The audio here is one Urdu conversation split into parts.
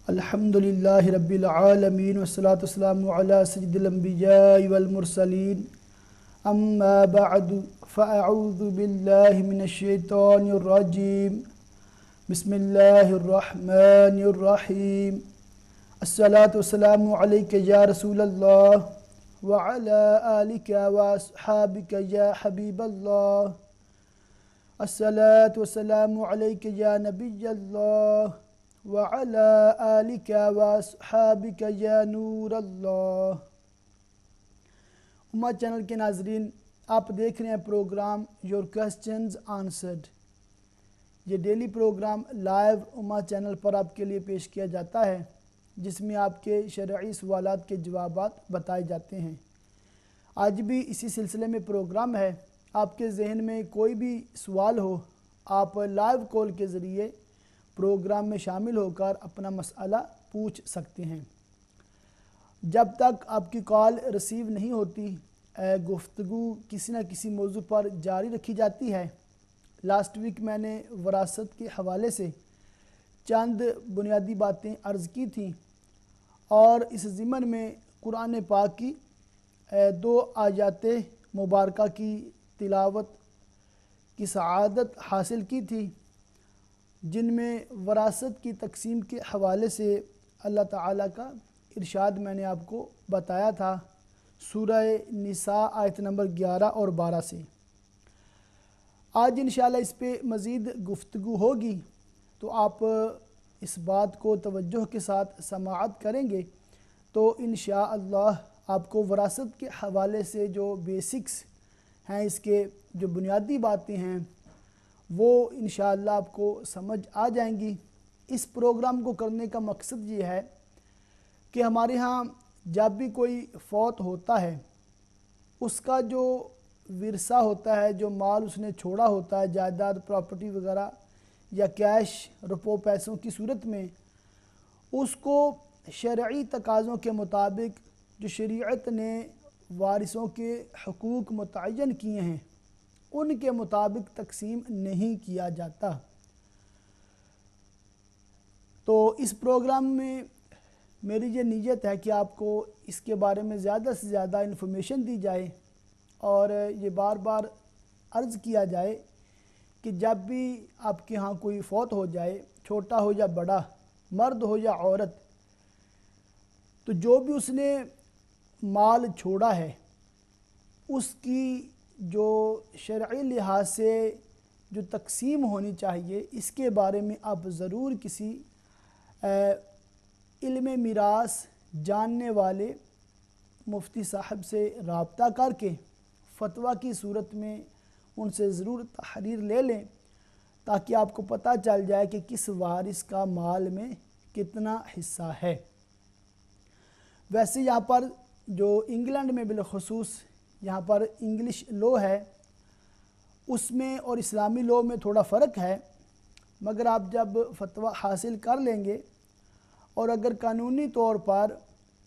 الحمدللہ رب العالمین والصلاة والسلام علی سید الانبیاء والمرسلین اما بعد فاعوذ باللہ من الشیطان الرجیم بسم اللہ الرحمن الرحیم الصلاة والسلام علیک یا رسول اللہ وعلی آلک واصحابک یا حبیب اللہ الصلاة والسلام علیک یا نبی اللہ وعلى آلك واصحابك یا نور اللہ۔ امہ چینل کے ناظرین، آپ دیکھ رہے ہیں پروگرام یور کوسچنز آنسرڈ۔ یہ ڈیلی پروگرام لائیو امہ چینل پر آپ کے لیے پیش کیا جاتا ہے، جس میں آپ کے شرعی سوالات کے جوابات بتائے جاتے ہیں۔ آج بھی اسی سلسلے میں پروگرام ہے۔ آپ کے ذہن میں کوئی بھی سوال ہو، آپ لائیو کال کے ذریعے پروگرام میں شامل ہو کر اپنا مسئلہ پوچھ سکتے ہیں۔ جب تک آپ کی کال ریسیو نہیں ہوتی، گفتگو کسی نہ کسی موضوع پر جاری رکھی جاتی ہے۔ لاسٹ ویک میں نے وراثت کے حوالے سے چند بنیادی باتیں عرض کی تھیں، اور اس ضمن میں قرآن پاک کی 2 آیات مبارکہ کی تلاوت کی سعادت حاصل کی تھی، جن میں وراثت کی تقسیم کے حوالے سے اللہ تعالیٰ کا ارشاد میں نے آپ کو بتایا تھا، سورہ نساء آیت نمبر 11 اور 12 سے۔ آج انشاءاللہ اس پہ مزید گفتگو ہوگی، تو آپ اس بات کو توجہ کے ساتھ سماعت کریں گے تو انشاءاللہ آپ کو وراثت کے حوالے سے جو بیسکس ہیں، اس کے جو بنیادی باتیں ہیں، وہ انشاءاللہ آپ کو سمجھ آ جائیں گی۔ اس پروگرام کو کرنے کا مقصد یہ ہے کہ ہمارے ہاں جب بھی کوئی فوت ہوتا ہے، اس کا جو ورثہ ہوتا ہے، جو مال اس نے چھوڑا ہوتا ہے، جائیداد، پراپرٹی وغیرہ یا کیش، روپوں پیسوں کی صورت میں، اس کو شرعی تقاضوں کے مطابق جو شریعت نے وارثوں کے حقوق متعین کیے ہیں، ان کے مطابق تقسیم نہیں کیا جاتا۔ تو اس پروگرام میں میری یہ نیت ہے کہ آپ کو اس کے بارے میں زیادہ سے زیادہ انفارمیشن دی جائے، اور یہ بار بار عرض کیا جائے کہ جب بھی آپ کے ہاں کوئی فوت ہو جائے، چھوٹا ہو یا بڑا، مرد ہو یا عورت، تو جو بھی اس نے مال چھوڑا ہے، اس کی جو شرعی لحاظ سے جو تقسیم ہونی چاہیے، اس کے بارے میں آپ ضرور کسی علم میراث جاننے والے مفتی صاحب سے رابطہ کر کے فتویٰ کی صورت میں ان سے ضرور تحریر لے لیں، تاکہ آپ کو پتہ چل جائے کہ کس وارث کا مال میں کتنا حصہ ہے۔ ویسے یہاں پر جو انگلینڈ میں بالخصوص یہاں پر انگلش لاء ہے، اس میں اور اسلامی لاء میں تھوڑا فرق ہے، مگر آپ جب فتویٰ حاصل کر لیں گے، اور اگر قانونی طور پر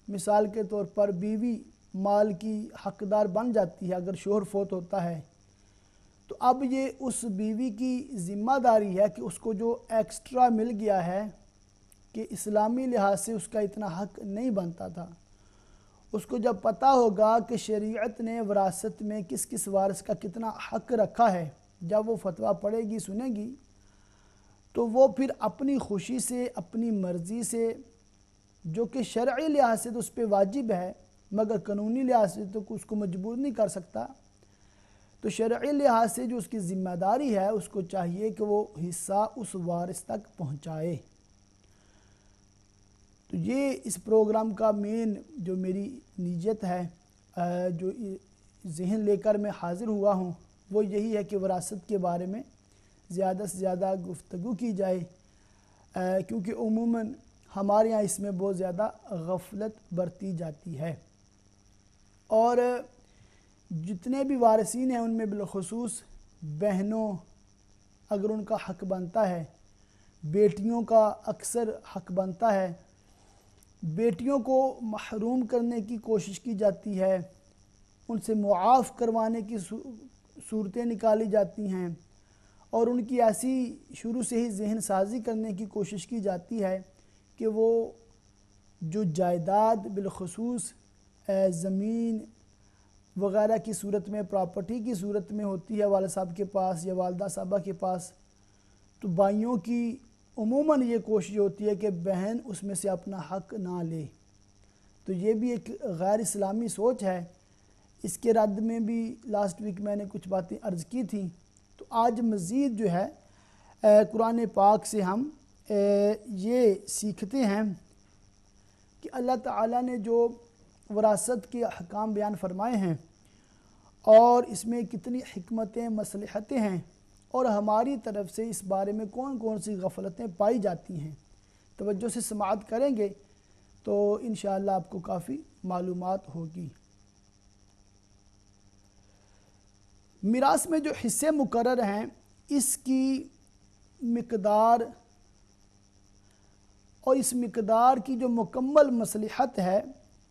مثال کے طور پر بیوی مال کی حقدار بن جاتی ہے، اگر شوہر فوت ہوتا ہے، تو اب یہ اس بیوی کی ذمہ داری ہے کہ اس کو جو ایکسٹرا مل گیا ہے، کہ اسلامی لحاظ سے اس کا اتنا حق نہیں بنتا تھا، اس کو جب پتہ ہوگا کہ شریعت نے وراثت میں کس کس وارث کا کتنا حق رکھا ہے، جب وہ فتویٰ پڑھے گی، سنے گی، تو وہ پھر اپنی خوشی سے، اپنی مرضی سے، جو کہ شرعی لحاظ سے تو اس پہ واجب ہے، مگر قانونی لحاظ سے تو اس کو مجبور نہیں کر سکتا، تو شرعی لحاظ سے جو اس کی ذمہ داری ہے، اس کو چاہیے کہ وہ حصہ اس وارث تک پہنچائے۔ تو یہ اس پروگرام کا مین جو میری نیت ہے، جو ذہن لے کر میں حاضر ہوا ہوں، وہ یہی ہے کہ وراثت کے بارے میں زیادہ سے زیادہ گفتگو کی جائے، کیونکہ عموماً ہمارے یہاں اس میں بہت زیادہ غفلت برتی جاتی ہے، اور جتنے بھی وارثین ہیں ان میں بالخصوص بہنوں اگر ان کا حق بنتا ہے، بیٹیوں کا اکثر حق بنتا ہے، بیٹیوں کو محروم کرنے کی کوشش کی جاتی ہے، ان سے معاف کروانے کی صورتیں نکالی جاتی ہیں، اور ان کی ایسی شروع سے ہی ذہن سازی کرنے کی کوشش کی جاتی ہے کہ وہ جو جائیداد بالخصوص زمین وغیرہ کی صورت میں، پراپرٹی کی صورت میں ہوتی ہے والد صاحب کے پاس یا والدہ صاحبہ کے پاس، تو بھائیوں کی عموماً یہ کوشش ہوتی ہے کہ بہن اس میں سے اپنا حق نہ لے۔ تو یہ بھی ایک غیر اسلامی سوچ ہے۔ اس کے رد میں بھی لاسٹ ویک میں نے کچھ باتیں عرض کی تھیں۔ تو آج مزید جو ہے قرآن پاک سے ہم یہ سیکھتے ہیں کہ اللہ تعالیٰ نے جو وراثت کے احکام بیان فرمائے ہیں اور اس میں کتنی حکمتیں مصلحتیں ہیں، اور ہماری طرف سے اس بارے میں کون کون سی غفلتیں پائی جاتی ہیں۔ توجہ سے سماعت کریں گے تو انشاءاللہ آپ کو کافی معلومات ہوگی۔ میراث میں جو حصے مقرر ہیں اس کی مقدار اور اس مقدار کی جو مکمل مصلحت ہے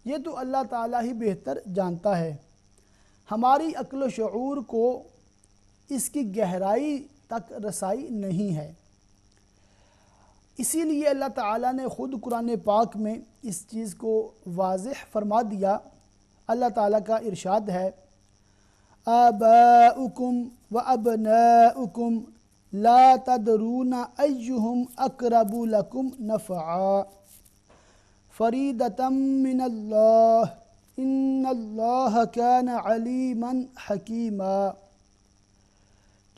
یہ تو اللہ تعالیٰ ہی بہتر جانتا ہے۔ ہماری عقل و شعور کو اس کی گہرائی تک رسائی نہیں ہے۔ اسی لیے اللہ تعالیٰ نے خود قرآن پاک میں اس چیز کو واضح فرما دیا۔ اللہ تعالیٰ کا ارشاد ہے، آباؤکم و ابناؤکم لا تدرون ایہم اقرب لکم نفعا فریدۃ من اللہ ان اللہ کان علیما حکیما۔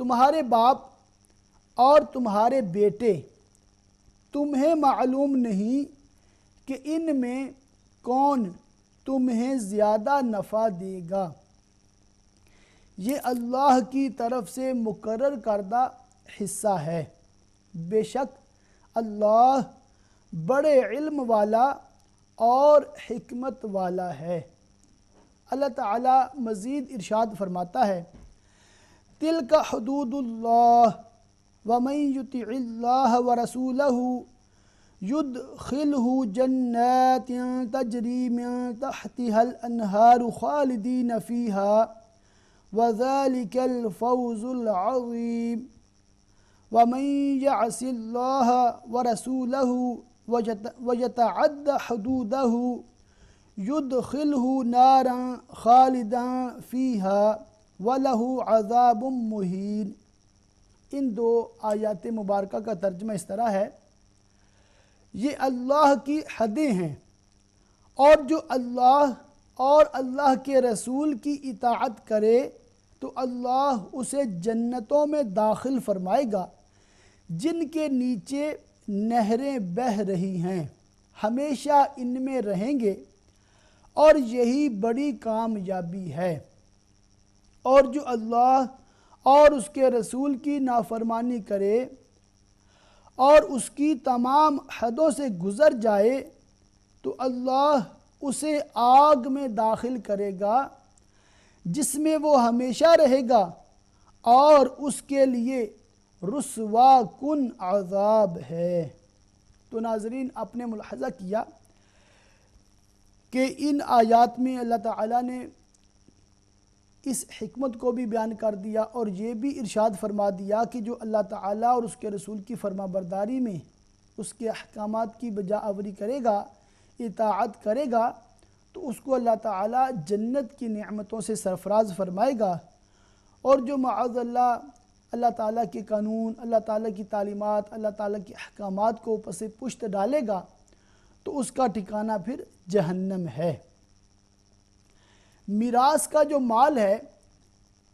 تمہارے باپ اور تمہارے بیٹے تمہیں معلوم نہیں کہ ان میں کون تمہیں زیادہ نفع دے گا، یہ اللہ کی طرف سے مقرر کردہ حصہ ہے۔ بے شک اللہ بڑے علم والا اور حکمت والا ہے۔ اللہ تعالیٰ مزید ارشاد فرماتا ہے، تلک حدود اللہ ومن یطع اللہ ورسولہ یدخلہ جنات تجری من تحتها الانہار خالدین فیہا وذلک الفوز العظیم ومن یعص اللہ ورسولہ ویتعد حدودہ یدخلہ نارا خالدا فیہا وَلَهُ عَذَابٌ مُّہِینٌ۔ ان دو آیات مبارکہ کا ترجمہ اس طرح ہے، یہ اللہ کی حدیں ہیں، اور جو اللہ اور اللہ کے رسول کی اطاعت کرے تو اللہ اسے جنتوں میں داخل فرمائے گا جن کے نیچے نہریں بہہ رہی ہیں، ہمیشہ ان میں رہیں گے، اور یہی بڑی کامیابی ہے۔ اور جو اللہ اور اس کے رسول کی نافرمانی کرے اور اس کی تمام حدوں سے گزر جائے تو اللہ اسے آگ میں داخل کرے گا جس میں وہ ہمیشہ رہے گا، اور اس کے لیے رسوا کن عذاب ہے۔ تو ناظرین، آپ نے ملاحظہ کیا کہ ان آیات میں اللہ تعالیٰ نے اس حکمت کو بھی بیان کر دیا اور یہ بھی ارشاد فرما دیا کہ جو اللہ تعالیٰ اور اس کے رسول کی فرما برداری میں اس کے احکامات کی بجا آوری کرے گا، اطاعت کرے گا، تو اس کو اللہ تعالیٰ جنت کی نعمتوں سے سرفراز فرمائے گا، اور جو معاذ اللہ اللہ تعالیٰ کے قانون، اللہ تعالیٰ کی تعلیمات، اللہ تعالیٰ کے احکامات کو پس پشت ڈالے گا تو اس کا ٹھکانہ پھر جہنم ہے۔ میراث کا جو مال ہے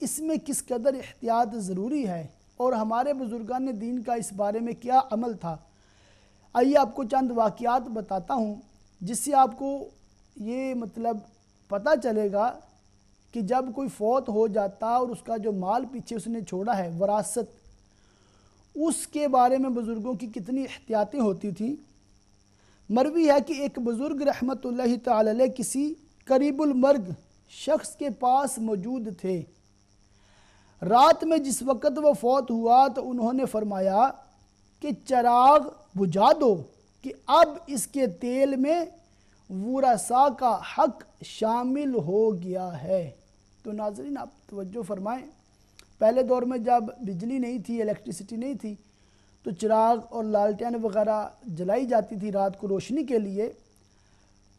اس میں کس قدر احتیاط ضروری ہے، اور ہمارے بزرگان دین کا اس بارے میں کیا عمل تھا۔ آئیے آپ کو چند واقعات بتاتا ہوں جس سے آپ کو یہ پتہ چلے گا کہ جب کوئی فوت ہو جاتا اور اس کا جو مال پیچھے اس نے چھوڑا ہے وراثت، اس کے بارے میں بزرگوں کی کتنی احتیاطیں ہوتی تھیں۔ مروی ہے کہ ایک بزرگ رحمت اللہ تعالی علیہ کسی قریب المرگ شخص کے پاس موجود تھے۔ رات میں جس وقت وہ فوت ہوا تو انہوں نے فرمایا کہ چراغ بجھا دو کہ اب اس کے تیل میں ورثاء کا حق شامل ہو گیا ہے۔ تو ناظرین، آپ توجہ فرمائیں، پہلے دور میں جب بجلی نہیں تھی، الیکٹریسٹی نہیں تھی، تو چراغ اور لالٹین وغیرہ جلائی جاتی تھی رات کو روشنی کے لیے۔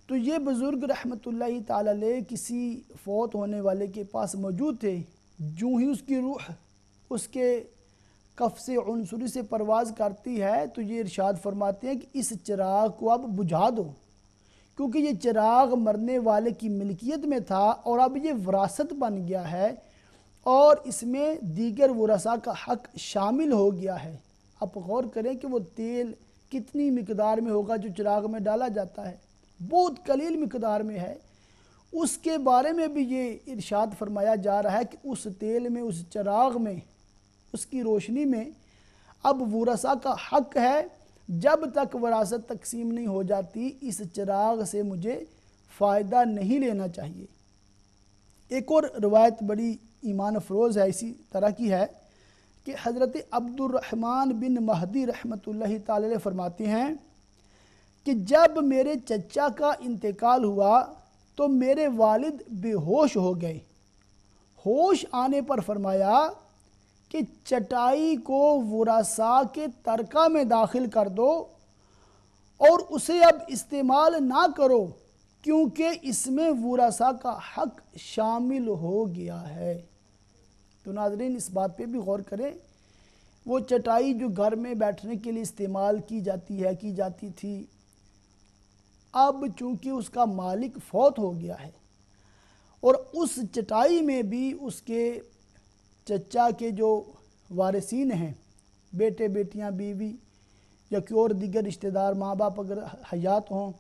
تو یہ بزرگ رحمۃ اللہ تعالی علیہ کسی فوت ہونے والے کے پاس موجود تھے، جو ہی اس کی روح اس کے کف سے عنصری سے پرواز کرتی ہے تو یہ ارشاد فرماتے ہیں کہ اس چراغ کو اب بجھا دو، کیونکہ یہ چراغ مرنے والے کی ملکیت میں تھا اور اب یہ وراثت بن گیا ہے اور اس میں دیگر ورثاء کا حق شامل ہو گیا ہے۔ آپ غور کریں کہ وہ تیل کتنی مقدار میں ہوگا جو چراغ میں ڈالا جاتا ہے، بہت قلیل مقدار میں ہے۔ اس کے بارے میں بھی یہ ارشاد فرمایا جا رہا ہے کہ اس تیل میں، اس چراغ میں، اس کی روشنی میں اب ورثاء کا حق ہے، جب تک وراثت تقسیم نہیں ہو جاتی اس چراغ سے مجھے فائدہ نہیں لینا چاہیے۔ ایک اور روایت بڑی ایمان افروز ہے، اسی طرح کی ہے کہ حضرت عبد الرحمن بن مہدی رحمۃ اللہ تعالی علیہ فرماتے ہیں کہ جب میرے چچا کا انتقال ہوا تو میرے والد بے ہوش ہو گئے۔ ہوش آنے پر فرمایا کہ چٹائی کو ورثاء کے ترکہ میں داخل کر دو اور اسے اب استعمال نہ کرو، کیونکہ اس میں ورثاء کا حق شامل ہو گیا ہے۔ تو ناظرین اس بات پہ بھی غور کریں، وہ چٹائی جو گھر میں بیٹھنے کے لیے استعمال کی جاتی تھی، اب چونکہ اس کا مالک فوت ہو گیا ہے اور اس چٹائی میں بھی اس کے چچا کے جو وارثین ہیں، بیٹے بیٹیاں، بیوی یا کوئی اور دیگر رشتہ دار، ماں باپ اگر حیات ہوں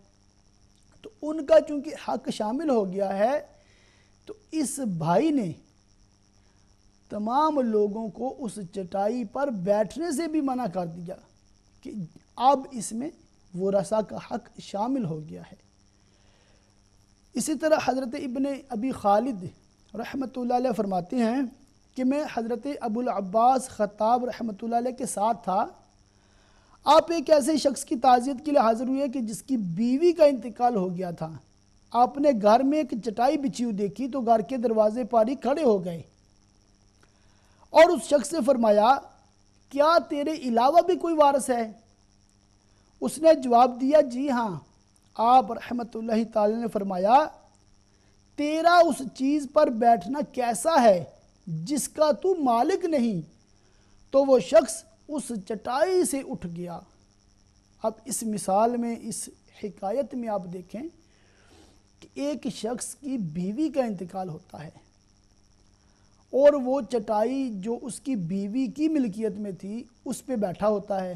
تو ان کا چونکہ حق شامل ہو گیا ہے، تو اس بھائی نے تمام لوگوں کو اس چٹائی پر بیٹھنے سے بھی منع کر دیا کہ اب اس میں ورثاء کا حق شامل ہو گیا ہے۔ اسی طرح حضرت ابن ابی خالد رحمۃ اللہ علیہ فرماتے ہیں کہ میں حضرت ابو العباس خطاب رحمۃ اللہ علیہ کے ساتھ تھا۔ آپ ایک ایسے شخص کی تعزیت کے لیے حاضر ہوئے کہ جس کی بیوی کا انتقال ہو گیا تھا۔ آپ نے گھر میں ایک چٹائی بچھی ہوئی دیکھی تو گھر کے دروازے پر ہی کھڑے ہو گئے اور اس شخص سے فرمایا، کیا تیرے علاوہ بھی کوئی وارث ہے؟ اس نے جواب دیا، جی ہاں۔ آپ رحمۃ اللہ تعالی نے فرمایا، تیرا اس چیز پر بیٹھنا کیسا ہے جس کا تو مالک نہیں؟ تو وہ شخص اس چٹائی سے اٹھ گیا۔ اب اس مثال میں، اس حکایت میں آپ دیکھیں کہ ایک شخص کی بیوی کا انتقال ہوتا ہے اور وہ چٹائی جو اس کی بیوی کی ملکیت میں تھی اس پہ بیٹھا ہوتا ہے۔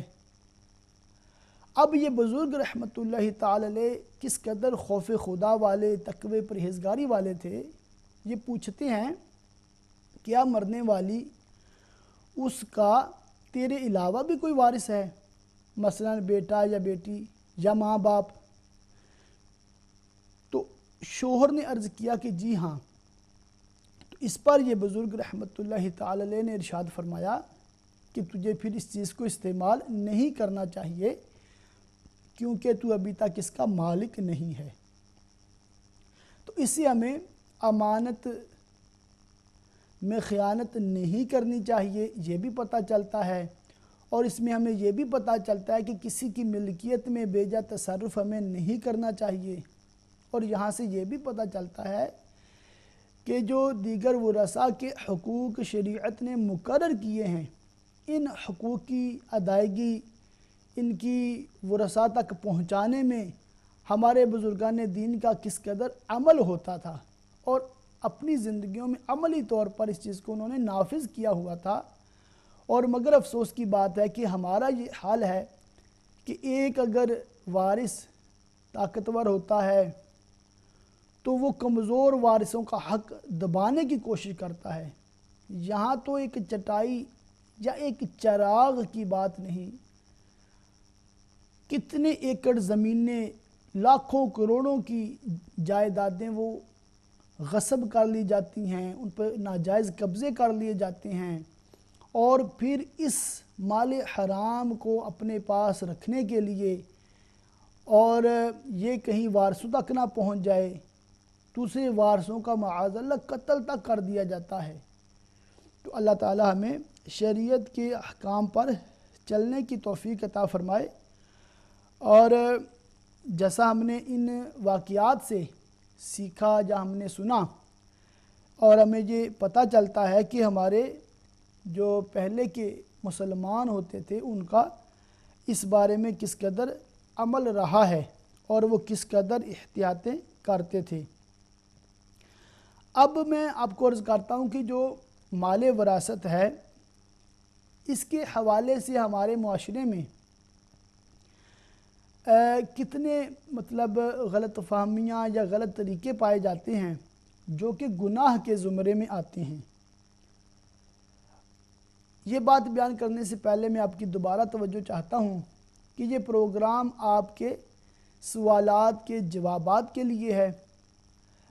اب یہ بزرگ رحمۃ اللہ تعالی علیہ کس قدر خوف خدا والے، تقوی پرہیزگاری والے تھے، یہ پوچھتے ہیں، کیا مرنے والی اس کا تیرے علاوہ بھی کوئی وارث ہے، مثلا بیٹا یا بیٹی یا ماں باپ؟ تو شوہر نے عرض کیا کہ جی ہاں۔ تو اس پر یہ بزرگ رحمۃ اللہ تعالی علیہ نے ارشاد فرمایا کہ تجھے پھر اس چیز کو استعمال نہیں کرنا چاہیے، کیونکہ تو ابھی تک اس کا مالک نہیں ہے۔ تو اس سے ہمیں امانت میں خیانت نہیں کرنی چاہیے، یہ بھی پتہ چلتا ہے، اور اس میں ہمیں یہ بھی پتہ چلتا ہے کہ کسی کی ملکیت میں بے جا تصرف ہمیں نہیں کرنا چاہیے، اور یہاں سے یہ بھی پتہ چلتا ہے کہ جو دیگر ورثاء کے حقوق شریعت نے مقرر کیے ہیں، ان حقوق کی ادائیگی، ان کی ورثاء تک پہنچانے میں ہمارے بزرگان دین کا کس قدر عمل ہوتا تھا، اور اپنی زندگیوں میں عملی طور پر اس چیز کو انہوں نے نافذ کیا ہوا تھا۔ اور مگر افسوس کی بات ہے کہ ہمارا یہ حال ہے کہ ایک اگر وارث طاقتور ہوتا ہے تو وہ کمزور وارثوں کا حق دبانے کی کوشش کرتا ہے۔ یہاں تو ایک چٹائی یا ایک چراغ کی بات نہیں، کتنے ایکڑ زمینیں، لاکھوں کروڑوں کی جائیدادیں وہ غصب کر لی جاتی ہیں، ان پر ناجائز قبضے کر لیے جاتے ہیں، اور پھر اس مال حرام کو اپنے پاس رکھنے کے لیے اور یہ کہیں وارثوں تک نہ پہنچ جائے، دوسرے وارثوں کا معاذ اللہ قتل تک کر دیا جاتا ہے۔ تو اللہ تعالی ہمیں شریعت کے احکام پر چلنے کی توفیق عطا فرمائے۔ اور جیسا ہم نے ان واقعات سے سیکھا یا ہم نے سنا، اور ہمیں یہ پتہ چلتا ہے کہ ہمارے جو پہلے کے مسلمان ہوتے تھے ان کا اس بارے میں کس قدر عمل رہا ہے اور وہ کس قدر احتیاطیں کرتے تھے۔ اب میں آپ کو عرض کرتا ہوں کہ جو مال وراثت ہے، اس کے حوالے سے ہمارے معاشرے میں کتنے غلط فہمیاں یا غلط طریقے پائے جاتے ہیں جو کہ گناہ کے زمرے میں آتے ہیں۔ یہ بات بیان کرنے سے پہلے میں آپ کی دوبارہ توجہ چاہتا ہوں کہ یہ پروگرام آپ کے سوالات کے جوابات کے لیے ہے،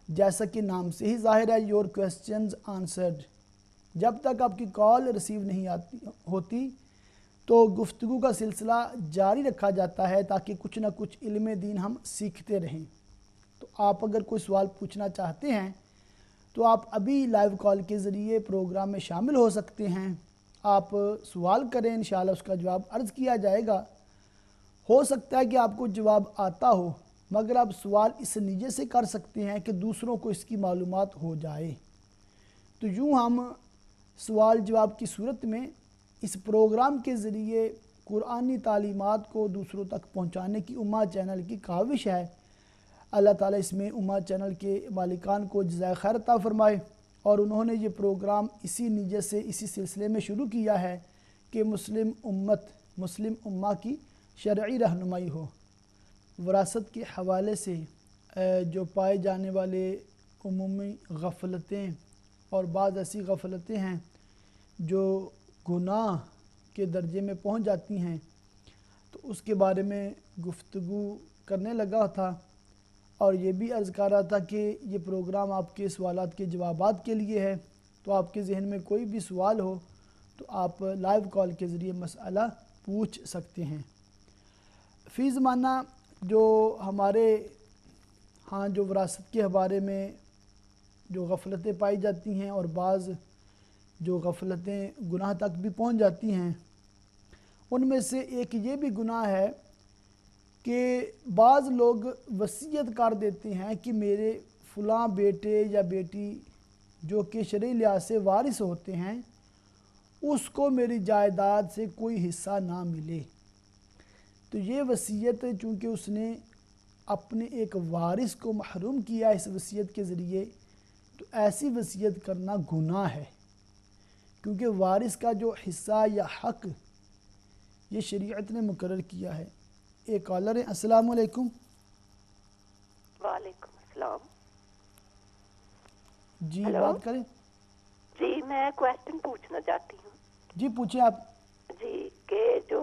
جیسا کہ نام سے ہی ظاہر ہے، یور کویسچنز آنسرڈ۔ جب تک آپ کی کال ریسیو نہیں ہوتی تو گفتگو کا سلسلہ جاری رکھا جاتا ہے تاکہ کچھ نہ کچھ علم دین ہم سیکھتے رہیں۔ تو آپ اگر کوئی سوال پوچھنا چاہتے ہیں تو آپ ابھی لائیو کال کے ذریعے پروگرام میں شامل ہو سکتے ہیں۔ آپ سوال کریں، انشاءاللہ اس کا جواب عرض کیا جائے گا۔ ہو سکتا ہے کہ آپ کو جواب آتا ہو، مگر آپ سوال اس نیت سے کر سکتے ہیں کہ دوسروں کو اس کی معلومات ہو جائے۔ تو یوں ہم سوال جواب کی صورت میں اس پروگرام کے ذریعے قرآنی تعلیمات کو دوسروں تک پہنچانے کی امہ چینل کی کاوش ہے۔ اللہ تعالیٰ اس میں امہ چینل کے مالکان کو جزائے خیر عطا فرمائے، اور انہوں نے یہ پروگرام اسی نیت سے اسی سلسلے میں شروع کیا ہے کہ مسلم امہ کی شرعی رہنمائی ہو۔ وراثت کے حوالے سے جو پائے جانے والے عمومی غفلتیں اور بعض ایسی غفلتیں ہیں جو گناہ کے درجے میں پہنچ جاتی ہیں، تو اس کے بارے میں گفتگو کرنے لگا تھا، اور یہ بھی عرض کر رہا تھا کہ یہ پروگرام آپ کے سوالات کے جوابات کے لیے ہے۔ تو آپ کے ذہن میں کوئی بھی سوال ہو تو آپ لائیو کال کے ذریعے مسئلہ پوچھ سکتے ہیں۔ فی زمانہ جو ہمارے ہاں جو وراثت کے بارے میں جو غفلتیں پائی جاتی ہیں، اور بعض جو غفلتیں گناہ تک بھی پہنچ جاتی ہیں، ان میں سے ایک یہ بھی گناہ ہے کہ بعض لوگ وصیت کر دیتے ہیں کہ میرے فلاں بیٹے یا بیٹی جو کہ شرعی لحاظ سے وارث ہوتے ہیں، اس کو میری جائیداد سے کوئی حصہ نہ ملے۔ تو یہ وصیت چونکہ اس نے اپنے ایک وارث کو محروم کیا اس وصیت کے ذریعے، تو ایسی وصیت کرنا گناہ ہے، کیونکہ وارث کا جو حصہ یا حق یہ شریعت نے مقرر کیا ہے۔ ایک کالر ہے، السلام علیکم۔ وعلیکم السلام۔ جی ہیلو؟ بات کریں۔ جی میں کویسچن پوچھنا چاہتی ہوں۔ جی پوچھیں آپ۔ جی کہ جو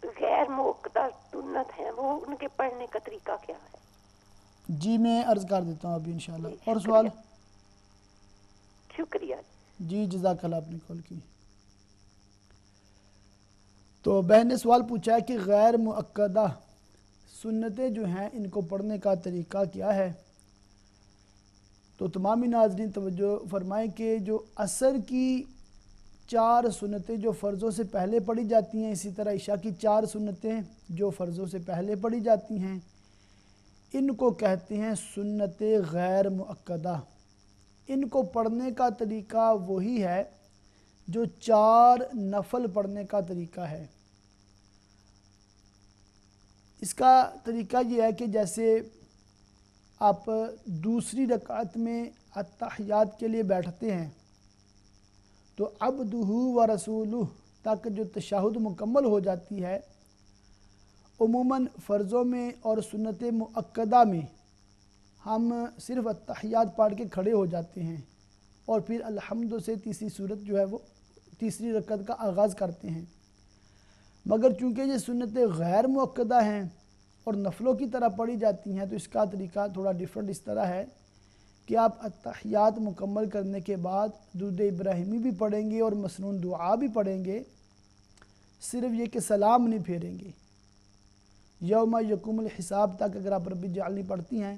غیر موقدہ سنت ہیں وہ ان کے پڑھنے کا طریقہ کیا ہے؟ جی میں عرض کر دیتا ہوں ابھی انشاءاللہ۔ جی، اور شکریہ۔ سوال؟ شکریہ۔ جی جزاک اللہ، آپ نے کال کی۔ تو بہن نے سوال پوچھا ہے کہ غیر مؤکدہ سنتیں جو ہیں ان کو پڑھنے کا طریقہ کیا ہے۔ تو تمامی ناظرین توجہ فرمائیں کہ جو عصر کی 4 سنتیں جو فرضوں سے پہلے پڑھی جاتی ہیں، اسی طرح عشاء کی 4 سنتیں جو فرضوں سے پہلے پڑھی جاتی ہیں، ان کو کہتے ہیں سنت غیر مؤکدہ۔ ان کو پڑھنے کا طریقہ وہی ہے جو 4 نفل پڑھنے کا طریقہ ہے۔ اس کا طریقہ یہ ہے کہ جیسے آپ دوسری رکعت میں التحیات کے لیے بیٹھتے ہیں تو عبدہ و رسولہ تک جو تشہد مکمل ہو جاتی ہے، عموماً فرضوں میں اور سنت مؤکدہ میں ہم صرف التحیات پڑھ کے کھڑے ہو جاتے ہیں، اور پھر الحمد سے تیسری صورت جو ہے وہ تیسری رکعت کا آغاز کرتے ہیں۔ مگر چونکہ یہ سنت غیر مؤکدہ ہیں اور نفلوں کی طرح پڑھی جاتی ہیں، تو اس کا طریقہ تھوڑا ڈیفرنٹ اس طرح ہے کہ آپ التحیات مکمل کرنے کے بعد درود ابراہیمی بھی پڑھیں گے اور مسنون دعا بھی پڑھیں گے، صرف یہ کہ سلام نہیں پھیریں گے۔ یوم یقوم الحساب تک اگر آپ رب اجعلنی پڑھتی ہیں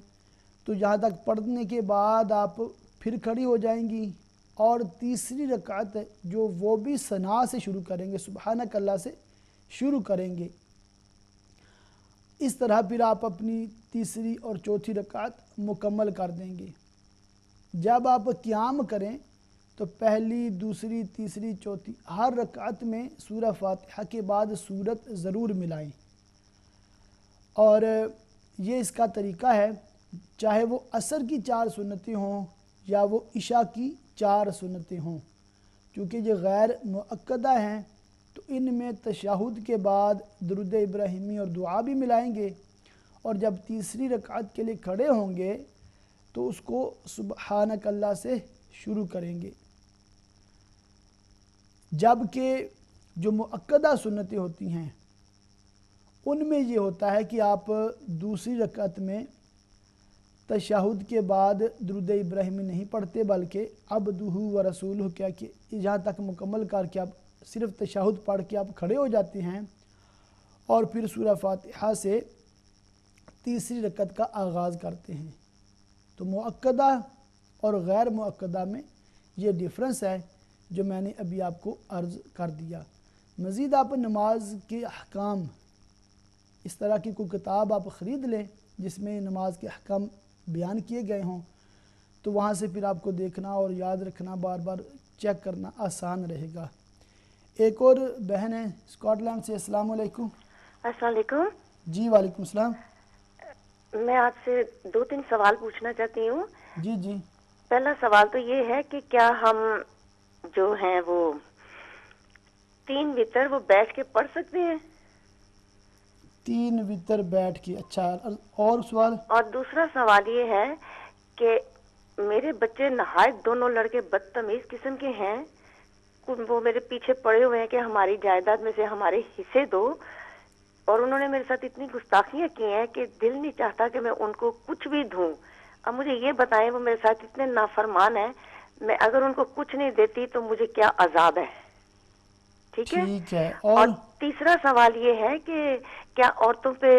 تو یہاں تک پڑھنے کے بعد آپ پھر کھڑی ہو جائیں گی، اور تیسری رکعت جو وہ بھی ثنا سے شروع کریں گے، سبحانک اللہ سے شروع کریں گے۔ اس طرح پھر آپ اپنی تیسری اور چوتھی رکعت مکمل کر دیں گے۔ جب آپ قیام کریں تو پہلی، دوسری، تیسری، چوتھی ہر رکعت میں سورہ فاتحہ کے بعد سورت ضرور ملائیں، اور یہ اس کا طریقہ ہے، چاہے وہ عصر کی 4 سنتیں ہوں یا وہ عشاء کی 4 سنتیں ہوں، چونکہ یہ غیر مؤکدہ ہیں تو ان میں تشہد کے بعد درود ابراہیمی اور دعا بھی ملائیں گے، اور جب تیسری رکعت کے لیے کھڑے ہوں گے تو اس کو سبحانک اللہ سے شروع کریں گے۔ جبکہ جو مؤکدہ سنتیں ہوتی ہیں ان میں یہ ہوتا ہے کہ آپ دوسری رکعت میں تشہد کے بعد درود ابراہیمی نہیں پڑھتے، بلکہ عبدہ و رسولہ کیا کہ یہاں تک مکمل کر کے آپ صرف تشہد پڑھ کے آپ کھڑے ہو جاتے ہیں، اور پھر سورہ فاتحہ سے تیسری رکعت کا آغاز کرتے ہیں۔ تو مؤکدہ اور غیر مؤکدہ میں یہ ڈیفرنس ہے جو میں نے ابھی آپ کو عرض کر دیا۔ مزید آپ نماز کے احکام، اس طرح کی کوئی کتاب آپ خرید لیں جس میں نماز کے احکام بیان کیے گئے ہوں، تو وہاں سے پھر آپ کو دیکھنا اور یاد رکھنا، بار بار چیک کرنا آسان رہے گا۔ ایک اور بہن ہے اسکاٹ لینڈ سے۔ السلام علیکم۔ السلام علیکم۔ جی وعلیکم السلام۔ میں آپ سے 2-3 سوال پوچھنا چاہتی ہوں۔ جی جی۔ پہلا سوال تو یہ ہے کہ کیا ہم جو ہیں وہ 3 وتر وہ بیٹھ کے پڑھ سکتے ہیں؟ 3 وتر بیٹھ کے، اچھا۔ اور سوال؟ اور دوسرا سوال یہ ہے کہ میرے بچے نہایت دونوں لڑکے بدتمیز قسم کے ہیں، وہ میرے پیچھے پڑے ہوئے ہیں کہ ہماری جائیداد میں سے ہمارے حصے دو، اور انہوں نے میرے ساتھ اتنی گستاخیاں کی ہیں کہ دل نہیں چاہتا کہ میں ان کو کچھ بھی دوں۔ اب مجھے یہ بتائیں، وہ میرے ساتھ اتنے نافرمان ہیں، میں اگر ان کو کچھ نہیں دیتی تو مجھے کیا عذاب ہے؟ ٹھیک ہے۔ ٹھیک ہے۔ اور تیسرا سوال یہ ہے کہ کیا عورتوں پہ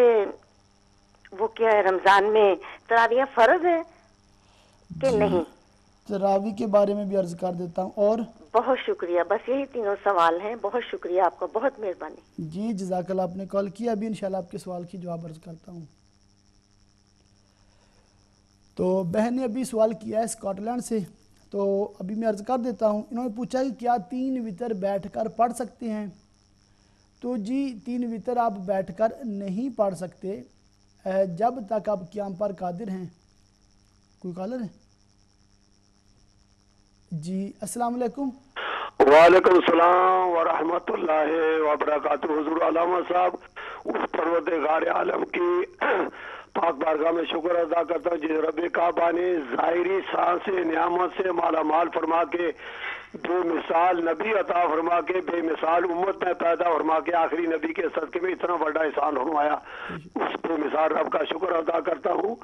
وہ کیا ہے رمضان میں تراویح فرض ہیں کہ نہیں؟ تراویح کے بارے میں بھی عرض کر دیتا ہوں۔ اور بہت شکریہ، بس یہی 3 سوال ہیں۔ بہت شکریہ آپ کا، بہت مہربانی۔ جی جزاک اللہ، آپ نے کال کیا، ابھی انشاءاللہ آپ کے سوال کی جواب عرض کرتا ہوں۔ تو بہن نے ابھی سوال کیا ہے اسکاٹ لینڈ سے، تو ابھی میں عرض کر دیتا ہوں۔ انہوں نے پوچھا کہ کیا 3 وتر بیٹھ کر پڑھ سکتے ہیں؟ تو جی 3 وتر آپ بیٹھ کر نہیں پڑھ سکتے جب تک آپ قیام پر قادر ہیں۔ کوئی کالر ہے؟ جی السلام علیکم۔ وعلیکم السلام ورحمۃ اللہ وبرکاتہ۔ حضور علامہ صاحب، اس پروردگار عالم کی پاک بارگاہ میں شکر ادا کرتا ہوں جس رب کعبہ نے ظاہری سانس نعمت سے مالا مال فرما کے، بے مثال نبی عطا فرما کے، بے مثال امت میں پیدا فرما کے، آخری نبی کے صدقے میں اتنا بڑا احسان فرمایا، اس بے مثال رب کا شکر ادا کرتا ہوں۔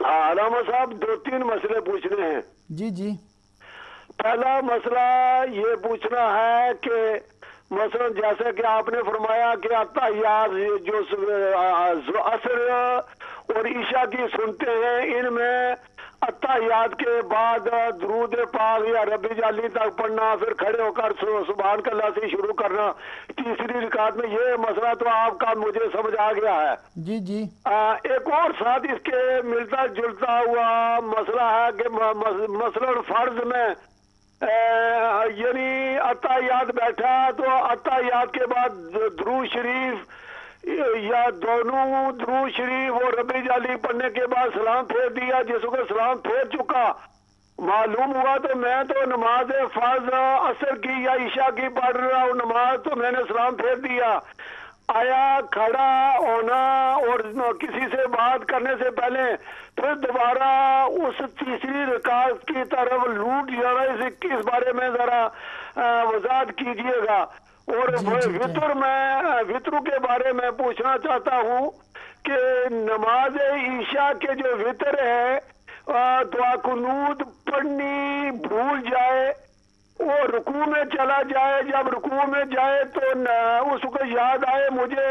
علامہ صاحب 2-3 مسئلے پوچھنے ہیں۔ جی جی۔ پہلا مسئلہ یہ پوچھنا ہے کہ مثلا جیسے کہ آپ نے فرمایا کہ اتحیات جو عصر اور عشاء کی سنتے ہیں، ان میں اتحیات کے بعد درود پاک یا ربی جالی تک پڑھنا، پھر کھڑے ہو کر سبحان اللہ سے شروع کرنا تیسری رکعت میں، یہ مسئلہ تو آپ کا مجھے سمجھ آ گیا ہے۔ جی جی۔ ایک اور ساتھ اس کے ملتا جلتا ہوا مسئلہ ہے کہ مثلا فرض میں یعنی اتحیات بیٹھا تو اتحیات کے بعد درود شریف یا دونوں درود شریف اور ربی جالی پڑھنے کے بعد سلام پھیر دیا، جس کو سلام پھیر چکا معلوم ہوا تو میں تو نماز فرض عصر کی یا عشاء کی پڑھ رہا ہوں نماز، تو میں نے سلام پھیر دیا، آیا کھڑا ہونا اور کسی سے بات کرنے سے پہلے پھر دوبارہ اس تیسری رکعت کی طرف لوٹ جانا، اس بارے میں ذرا وضاحت کیجئے گا۔ اور وطر کے بارے میں پوچھنا چاہتا ہوں کہ نماز عشاء کے جو وطر ہے دعا قنوت پڑھنی بھول جائے، وہ رکوع میں چلا جائے، جب رکوع میں جائے تو اس کو یاد آئے مجھے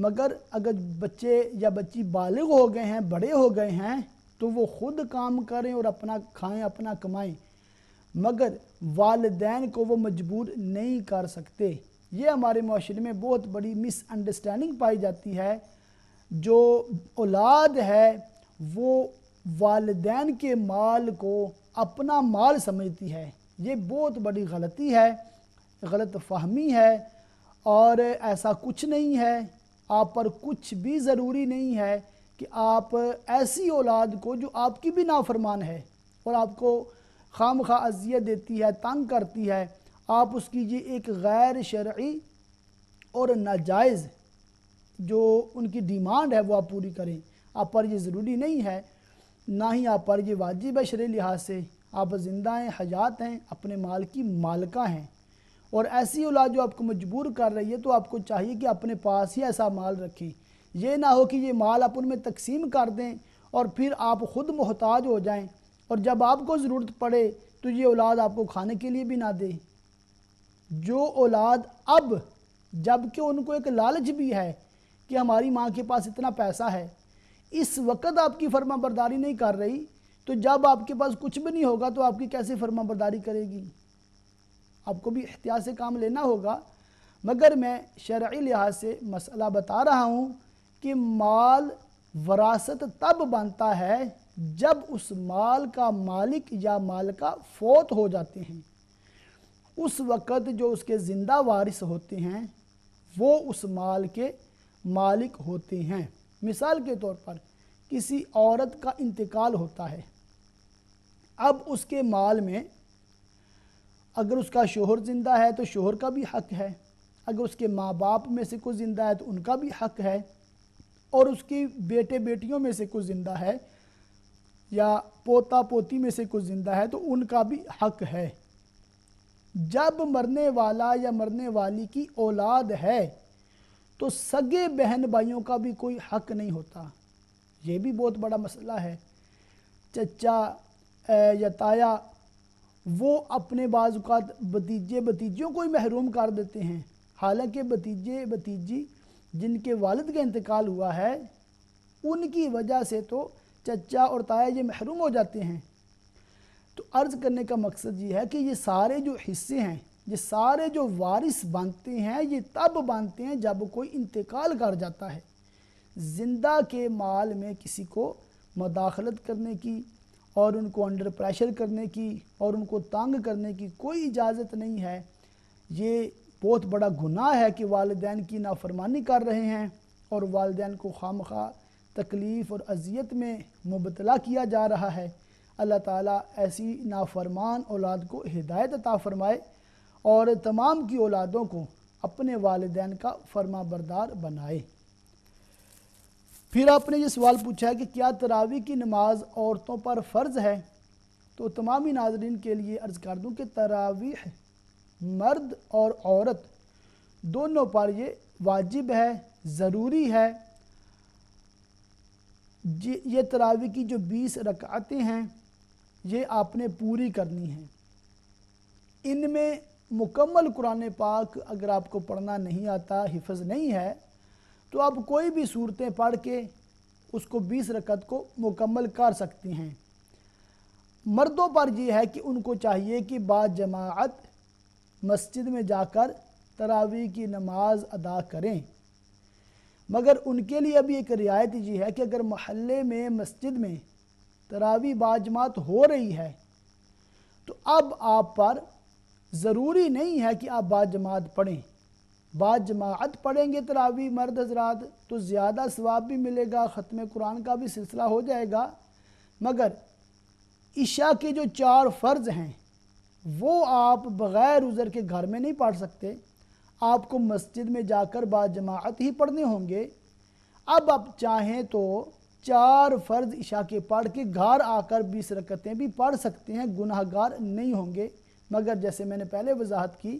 مگر اگر بچے یا بچی بالغ ہو گئے ہیں، بڑے ہو گئے ہیں، تو وہ خود کام کریں اور اپنا کھائیں، اپنا کمائیں، مگر والدین کو وہ مجبور نہیں کر سکتے۔ یہ ہمارے معاشرے میں بہت بڑی مس انڈرسٹینڈنگ پائی جاتی ہے۔ جو اولاد ہے وہ والدین کے مال کو اپنا مال سمجھتی ہے، یہ بہت بڑی غلطی ہے، غلط فہمی ہے، اور ایسا کچھ نہیں ہے۔ آپ پر کچھ بھی ضروری نہیں ہے کہ آپ ایسی اولاد کو جو آپ کی بھی نافرمان ہے اور آپ کو خام خواہ اذیت دیتی ہے، تنگ کرتی ہے، آپ اس کی یہ ایک غیر شرعی اور ناجائز جو ان کی ڈیمانڈ ہے وہ آپ پوری کریں۔ آپ پر یہ ضروری نہیں ہے، نہ ہی آپ پر یہ واجب ہے شرعی لحاظ سے۔ آپ زندہ ہیں، حیات ہیں، اپنے مال کی مالکہ ہیں، اور ایسی اولاد جو آپ کو مجبور کر رہی ہے تو آپ کو چاہیے کہ اپنے پاس ہی ایسا مال رکھیں۔ یہ نہ ہو کہ یہ مال آپ ان میں تقسیم کر دیں اور پھر آپ خود محتاج ہو جائیں، اور جب آپ کو ضرورت پڑے تو یہ اولاد آپ کو کھانے کے لیے بھی نہ دے۔ جو اولاد اب جب کہ ان کو ایک لالچ بھی ہے کہ ہماری ماں کے پاس اتنا پیسہ ہے، اس وقت آپ کی فرما برداری نہیں کر رہی، تو جب آپ کے پاس کچھ بھی نہیں ہوگا تو آپ کی کیسے فرما برداری کرے گی؟ آپ کو بھی احتیاط سے کام لینا ہوگا۔ مگر میں شرعی لحاظ سے مسئلہ بتا رہا ہوں کہ مال وراثت تب بنتا ہے جب اس مال کا مالک یا مالکہ فوت ہو جاتے ہیں۔ اس وقت جو اس کے زندہ وارث ہوتے ہیں وہ اس مال کے مالک ہوتے ہیں۔ مثال کے طور پر کسی عورت کا انتقال ہوتا ہے، اب اس کے مال میں اگر اس کا شوہر زندہ ہے تو شوہر کا بھی حق ہے، اگر اس کے ماں باپ میں سے کوئی زندہ ہے تو ان کا بھی حق ہے، اور اس کی بیٹے بیٹیوں میں سے کوئی زندہ ہے یا پوتا پوتی میں سے کوئی زندہ ہے تو ان کا بھی حق ہے۔ جب مرنے والا یا مرنے والی کی اولاد ہے تو سگے بہن بھائیوں کا بھی کوئی حق نہیں ہوتا۔ یہ بھی بہت بڑا مسئلہ ہے۔ چچا یا تایا وہ اپنے بعض اوقات بھتیجے بھتیجیوں کو ہی محروم کر دیتے ہیں، حالانکہ بھتیجے بھتیجی جن کے والد کا انتقال ہوا ہے ان کی وجہ سے تو چچا اور تایا یہ محروم ہو جاتے ہیں۔ تو عرض کرنے کا مقصد یہ ہے کہ یہ سارے جو حصے ہیں، یہ سارے جو وارث بنتے ہیں، یہ تب بنتے ہیں جب کوئی انتقال کر جاتا ہے۔ زندہ کے مال میں کسی کو مداخلت کرنے کی اور ان کو انڈر پریشر کرنے کی اور ان کو تنگ کرنے کی کوئی اجازت نہیں ہے۔ یہ بہت بڑا گناہ ہے کہ والدین کی نافرمانی کر رہے ہیں اور والدین کو خواہ تکلیف اور اذیت میں مبتلا کیا جا رہا ہے۔ اللہ تعالیٰ ایسی نافرمان اولاد کو ہدایت عطا فرمائے اور تمام کی اولادوں کو اپنے والدین کا فرما بردار بنائے۔ پھر آپ نے یہ سوال پوچھا ہے کہ کیا تراویح کی نماز عورتوں پر فرض ہے؟ تو تمامی ناظرین کے لیے عرض کر دوں کہ تراویح مرد اور عورت دونوں پر یہ واجب ہے، ضروری ہے۔ یہ تراویح کی جو 20 رکعتیں ہیں یہ آپ نے پوری کرنی ہیں۔ ان میں مکمل قرآن پاک اگر آپ کو پڑھنا نہیں آتا، حفظ نہیں ہے، تو آپ کوئی بھی صورتیں پڑھ کے اس کو 20 رکعت کو مکمل کر سکتی ہیں۔ مردوں پر یہ ہے کہ ان کو چاہیے کہ با جماعت مسجد میں جا کر تراویح کی نماز ادا کریں، مگر ان کے لیے ابھی ایک رعایت یہ ہے کہ اگر محلے میں مسجد میں تراویح با جماعت ہو رہی ہے تو اب آپ پر ضروری نہیں ہے کہ آپ با جماعت پڑھیں۔ با جماعت پڑھیں گے تراویح مرد حضرات تو زیادہ ثواب بھی ملے گا، ختم قرآن کا بھی سلسلہ ہو جائے گا، مگر عشاء کے جو 4 فرض ہیں وہ آپ بغیر عذر کے گھر میں نہیں پڑھ سکتے، آپ کو مسجد میں جا کر با جماعت ہی پڑھنے ہوں گے۔ اب آپ چاہیں تو 4 فرض عشاء کے پڑھ کے گھر آ کر 20 رکعتیں بھی پڑھ سکتے ہیں، گناہ گار نہیں ہوں گے۔ مگر جیسے میں نے پہلے وضاحت کی،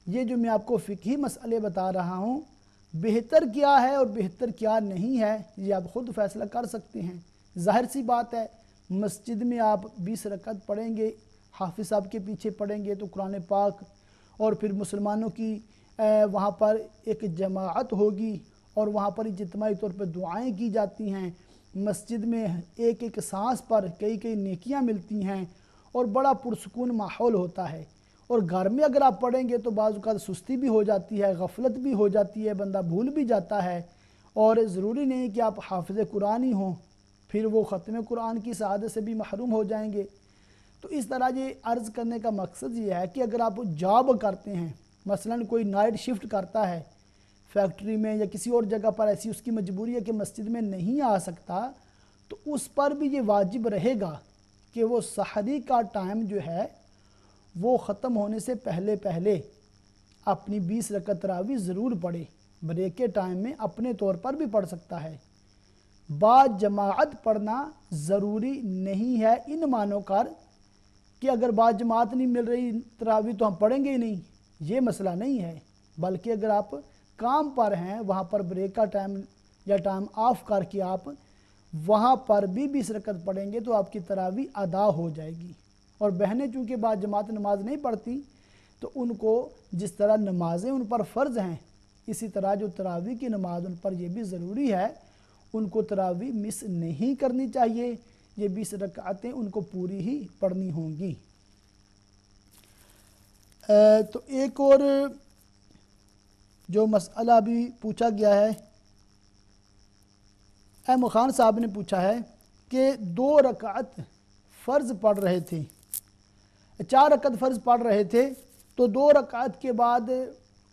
یہ جو میں آپ کو فقہی مسئلے بتا رہا ہوں، بہتر کیا ہے اور بہتر کیا نہیں ہے یہ آپ خود فیصلہ کر سکتے ہیں۔ ظاہر سی بات ہے، مسجد میں آپ 20 رکعت پڑھیں گے، حافظ صاحب کے پیچھے پڑھیں گے تو قرآن پاک، اور پھر مسلمانوں کی وہاں پر ایک جماعت ہوگی اور وہاں پر اجتماعی طور پہ دعائیں کی جاتی ہیں، مسجد میں ایک ایک سانس پر کئی کئی نیکیاں ملتی ہیں اور بڑا پرسکون ماحول ہوتا ہے۔ اور گھر میں اگر آپ پڑھیں گے تو بعض اوقات سستی بھی ہو جاتی ہے، غفلت بھی ہو جاتی ہے، بندہ بھول بھی جاتا ہے، اور ضروری نہیں کہ آپ حافظ قرآن ہی ہوں، پھر وہ ختم قرآن کی سعادت سے بھی محروم ہو جائیں گے۔ تو اس طرح یہ عرض کرنے کا مقصد یہ ہے کہ اگر آپ جاب کرتے ہیں، مثلا کوئی نائٹ شفٹ کرتا ہے فیکٹری میں یا کسی اور جگہ پر، ایسی اس کی مجبوری ہے کہ مسجد میں نہیں آ سکتا، تو اس پر بھی یہ واجب رہے گا کہ وہ سحری کا ٹائم جو ہے وہ ختم ہونے سے پہلے پہلے اپنی 20 رکعت تراویح ضرور پڑھے۔ بریک کے ٹائم میں اپنے طور پر بھی پڑھ سکتا ہے، با جماعت پڑھنا ضروری نہیں ہے ان معنوں کر کہ اگر با جماعت نہیں مل رہی تراویح تو ہم پڑھیں گے ہی نہیں، یہ مسئلہ نہیں ہے، بلکہ اگر آپ کام پر ہیں، وہاں پر بریک کا ٹائم یا ٹائم آف کر کے آپ وہاں پر بھی 20 رکعت پڑھیں گے تو آپ کی تراویح ادا ہو جائے گی۔ اور بہنیں چونکہ با جماعت نماز نہیں پڑھتی تو ان کو جس طرح نمازیں ان پر فرض ہیں، اسی طرح جو تراویح کی نماز ان پر یہ بھی ضروری ہے، ان کو تراویح مس نہیں کرنی چاہیے، یہ 20 رکعتیں ان کو پوری ہی پڑھنی ہوں گی۔ تو ایک اور جو مسئلہ بھی پوچھا گیا ہے، احمد خان صاحب نے پوچھا ہے کہ 2 رکعت فرض پڑھ رہے تھے، 4 رکعت فرض پڑھ رہے تھے تو 2 رکعت کے بعد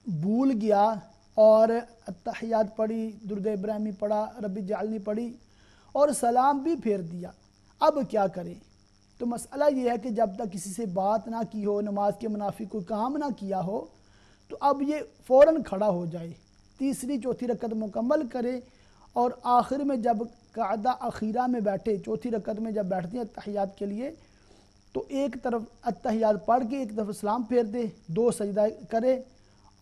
بھول گیا اور اتحیات پڑھی، درود ابراہیمی پڑھا، رب اجعلنی پڑھی اور سلام بھی پھیر دیا، اب کیا کریں؟ تو مسئلہ یہ ہے کہ جب تک کسی سے بات نہ کی ہو، نماز کے منافی کوئی کام نہ کیا ہو، تو اب یہ فوراً کھڑا ہو جائے، تیسری چوتھی رکعت مکمل کرے، اور آخر میں جب قعدہ اخیرہ میں بیٹھے، چوتھی رکعت میں جب بیٹھتے ہیں اتحیات کے لیے، تو ایک طرف اتحیات پڑھ کے ایک طرف سلام پھیر دے، 2 سجدہ کرے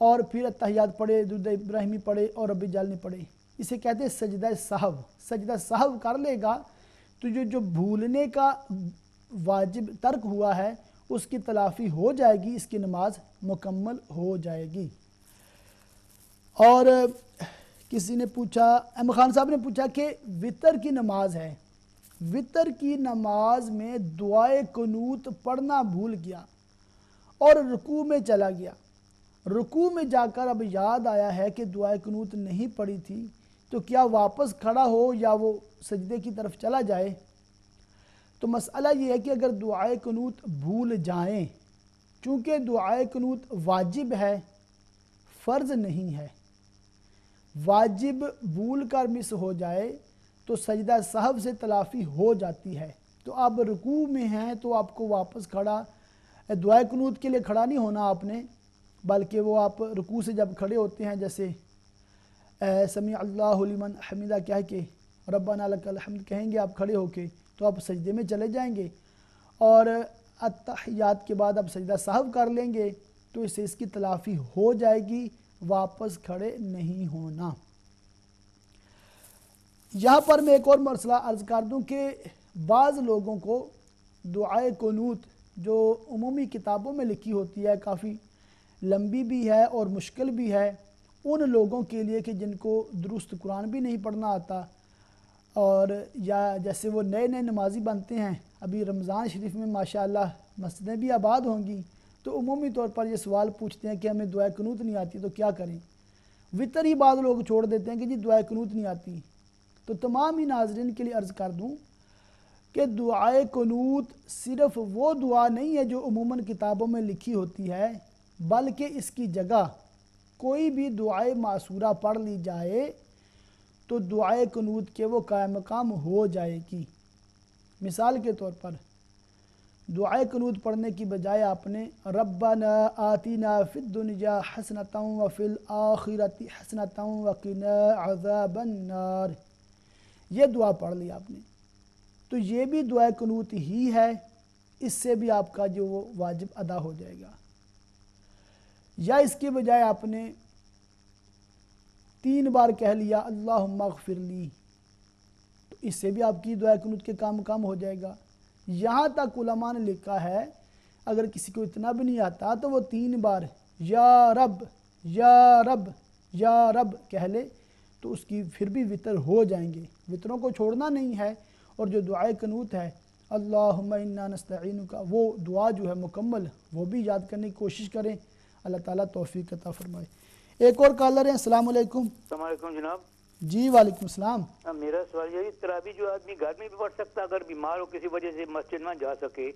اور پھر اتحیات پڑھے، درود ابراہیمی پڑھے اور رب اجعلنی پڑھے۔ اسے کہتے ہیں سجدہ سہو۔ سجدہ سہو کر لے گا تو جو بھولنے کا واجب ترک ہوا ہے اس کی تلافی ہو جائے گی، اس کی نماز مکمل ہو جائے گی۔ اور کسی نے پوچھا، احمد خان صاحب نے پوچھا کہ وتر کی نماز ہے، وتر کی نماز میں دعائے قنوت پڑھنا بھول گیا اور رکوع میں چلا گیا، رکوع میں جا کر اب یاد آیا ہے کہ دعائے قنوت نہیں پڑھی تھی، تو کیا واپس کھڑا ہو یا وہ سجدے کی طرف چلا جائے؟ تو مسئلہ یہ ہے کہ اگر دعائے قنوت بھول جائیں، چونکہ دعائے قنوت واجب ہے، فرض نہیں ہے، واجب بھول کر مس ہو جائے تو سجدہ سہو سے تلافی ہو جاتی ہے، تو آپ رکوع میں ہیں تو آپ کو واپس کھڑا دعائے قنوت کے لیے کھڑا نہیں ہونا آپ نے، بلکہ وہ آپ رکوع سے جب کھڑے ہوتے ہیں جیسے سمیع اللہ لمن حمیدہ کہہ کے ربنا لک الحمد کہیں گے آپ کھڑے ہو کے، تو آپ سجدے میں چلے جائیں گے اور اتحیات کے بعد آپ سجدہ سہو کر لیں گے، تو اس سے اس کی تلافی ہو جائے گی، واپس کھڑے نہیں ہونا۔ یہاں پر میں ایک اور مسئلہ عرض کر دوں کہ بعض لوگوں کو دعائے قنوت جو عمومی کتابوں میں لکھی ہوتی ہے، کافی لمبی بھی ہے اور مشکل بھی ہے، ان لوگوں کے لیے کہ جن کو درست قرآن بھی نہیں پڑھنا آتا، اور یا جیسے وہ نئے نئے نمازی بنتے ہیں، ابھی رمضان شریف میں ماشاءاللہ مسجدیں بھی آباد ہوں گی، تو عمومی طور پر یہ سوال پوچھتے ہیں کہ ہمیں دعائے قنوت نہیں آتی تو کیا کریں؟ وتر ہی بعض لوگ چھوڑ دیتے ہیں کہ جی دعائے قنوت نہیں آتی۔ تو تمام ہی ناظرین کے لیے عرض کر دوں کہ دعائے قنوت صرف وہ دعا نہیں ہے جو عموماً کتابوں میں لکھی ہوتی ہے، بلکہ اس کی جگہ کوئی بھی دعائے معصورہ پڑھ لی جائے تو دعائے قنوت کے وہ قائم مقام ہو جائے گی۔ مثال کے طور پر دعائے قنوت پڑھنے کی بجائے آپ نے ربنا آتینا فی الدنیا حسنۃ وفی الآخرۃ حسنۃ وقنا عذاب النار، یہ دعا پڑھ لی آپ نے، تو یہ بھی دعائے قنوت ہی ہے، اس سے بھی آپ کا جو وہ واجب ادا ہو جائے گا۔ یا اس کے بجائے آپ نے 3 بار کہہ لیا اللہم اغفر لی، تو اس سے بھی آپ کی دعائے قنوت کے کام ہو جائے گا۔ یہاں تک علماء نے لکھا ہے اگر کسی کو اتنا بھی نہیں آتا تو وہ 3 بار یا رب یا رب یا رب کہہ لے تو اس کی پھر بھی وطر ہو جائیں گے، وطروں کو چھوڑنا نہیں ہے۔ اور جو دعائے قنوت ہے اللہم انا نستعینک، وہ دعا جو ہے مکمل، وہ بھی یاد کرنے کی کوشش کریں، اللہ تعالیٰ توفیق عطا فرمائے۔ ایک اور کالر ہیں، السلام علیکم۔ السلام علیکم جناب۔ جی وعلیکم السلام۔ میرا سوال یہ ہے، تراویح جو آدمی گھر میں بھی پڑھ سکتا اگر بیمار ہو، کسی وجہ سے مسجد نہ جا سکے،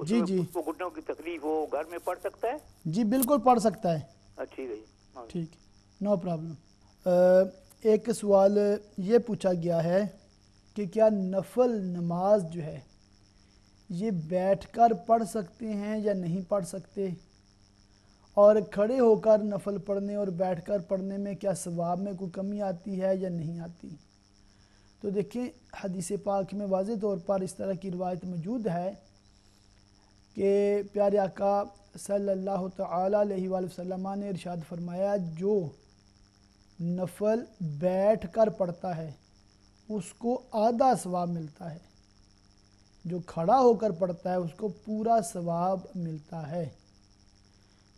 جی جی اس کو گھٹنوں کی تکلیف ہو، گھر میں پڑھ سکتا ہے؟ جی بالکل پڑھ سکتا ہے، ٹھیک ہے جی، ٹھیک، نو پرابلم۔ ایک سوال یہ پوچھا گیا ہے کہ کیا نفل نماز جو ہے یہ بیٹھ کر پڑھ سکتے ہیں یا نہیں پڑھ سکتے، اور کھڑے ہو کر نفل پڑھنے اور بیٹھ کر پڑھنے میں کیا ثواب میں کوئی کمی آتی ہے یا نہیں آتی؟ تو دیکھیں حدیث پاک میں واضح طور پر اس طرح کی روایت موجود ہے کہ پیارے آقا صلی اللہ تعالی علیہ وآلہ وسلم نے ارشاد فرمایا، جو نفل بیٹھ کر پڑھتا ہے اس کو آدھا ثواب ملتا ہے، جو کھڑا ہو کر پڑھتا ہے اس کو پورا ثواب ملتا ہے۔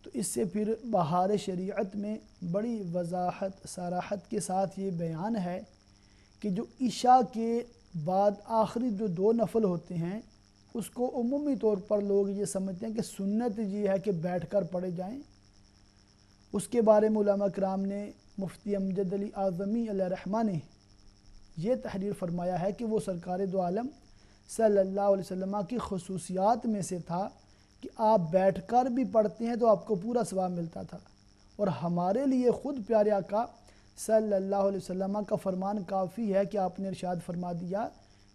تو اس سے پھر بہار شریعت میں بڑی وضاحت صراحت کے ساتھ یہ بیان ہے کہ جو عشاء کے بعد آخری جو 2 نفل ہوتے ہیں اس کو عمومی طور پر لوگ یہ سمجھتے ہیں کہ سنت یہ ہے کہ بیٹھ کر پڑھے جائیں۔ اس کے بارے میں علماء کرام نے، مفتی امجد علی اعظمی علیہ رحمہ نے یہ تحریر فرمایا ہے کہ وہ سرکار دو عالم صلی اللہ علیہ وسلم کی خصوصیات میں سے تھا کہ آپ بیٹھ کر بھی پڑھتے ہیں تو آپ کو پورا ثواب ملتا تھا، اور ہمارے لیے خود پیارے آقا صلی اللہ علیہ وسلم کا فرمان کافی ہے کہ آپ نے ارشاد فرما دیا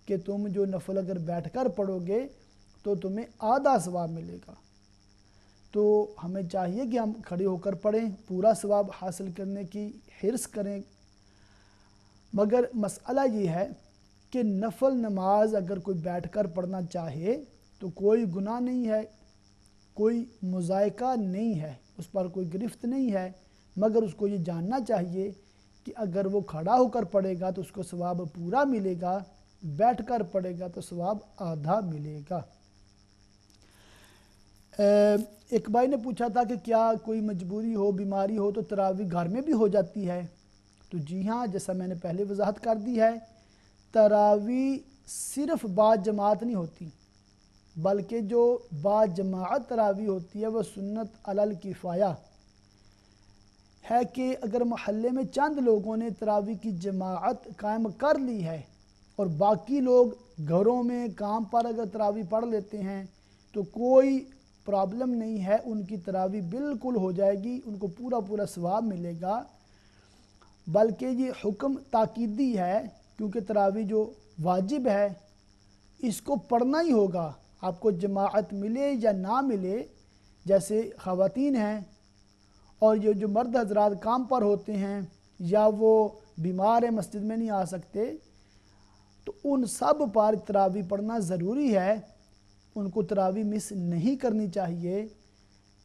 کہ تم جو نفل اگر بیٹھ کر پڑھو گے تو تمہیں آدھا ثواب ملے گا۔ تو ہمیں چاہیے کہ ہم کھڑے ہو کر پڑھیں، پورا ثواب حاصل کرنے کی حرص کریں، مگر مسئلہ یہ ہے کہ نفل نماز اگر کوئی بیٹھ کر پڑھنا چاہے تو کوئی گناہ نہیں ہے، کوئی مضائقہ نہیں ہے، اس پر کوئی گرفت نہیں ہے، مگر اس کو یہ جاننا چاہیے کہ اگر وہ کھڑا ہو کر پڑھے گا تو اس کو ثواب پورا ملے گا، بیٹھ کر پڑھے گا تو ثواب آدھا ملے گا۔ ایک بھائی نے پوچھا تھا کہ کیا کوئی مجبوری ہو، بیماری ہو تو تراویح گھر میں بھی ہو جاتی ہے؟ تو جی ہاں، جیسا میں نے پہلے وضاحت کر دی ہے، تراویح صرف با جماعت نہیں ہوتی، بلکہ جو با جماعت تراویح ہوتی ہے وہ سنت علی الکفایہ ہے کہ اگر محلے میں چند لوگوں نے تراویح کی جماعت قائم کر لی ہے اور باقی لوگ گھروں میں کام پر اگر تراویح پڑھ لیتے ہیں تو کوئی پرابلم نہیں ہے، ان کی تراویح بالکل ہو جائے گی، ان کو پورا ثواب ملے گا۔ بلکہ یہ حکم تاکیدی ہے، کیونکہ تراویح جو واجب ہے اس کو پڑھنا ہی ہوگا، آپ کو جماعت ملے یا نہ ملے۔ جیسے خواتین ہیں اور یہ جو مرد حضرات کام پر ہوتے ہیں یا وہ بیمار ہیں، مسجد میں نہیں آ سکتے، تو ان سب پر تراویح پڑھنا ضروری ہے، ان کو تراویح مس نہیں کرنی چاہیے۔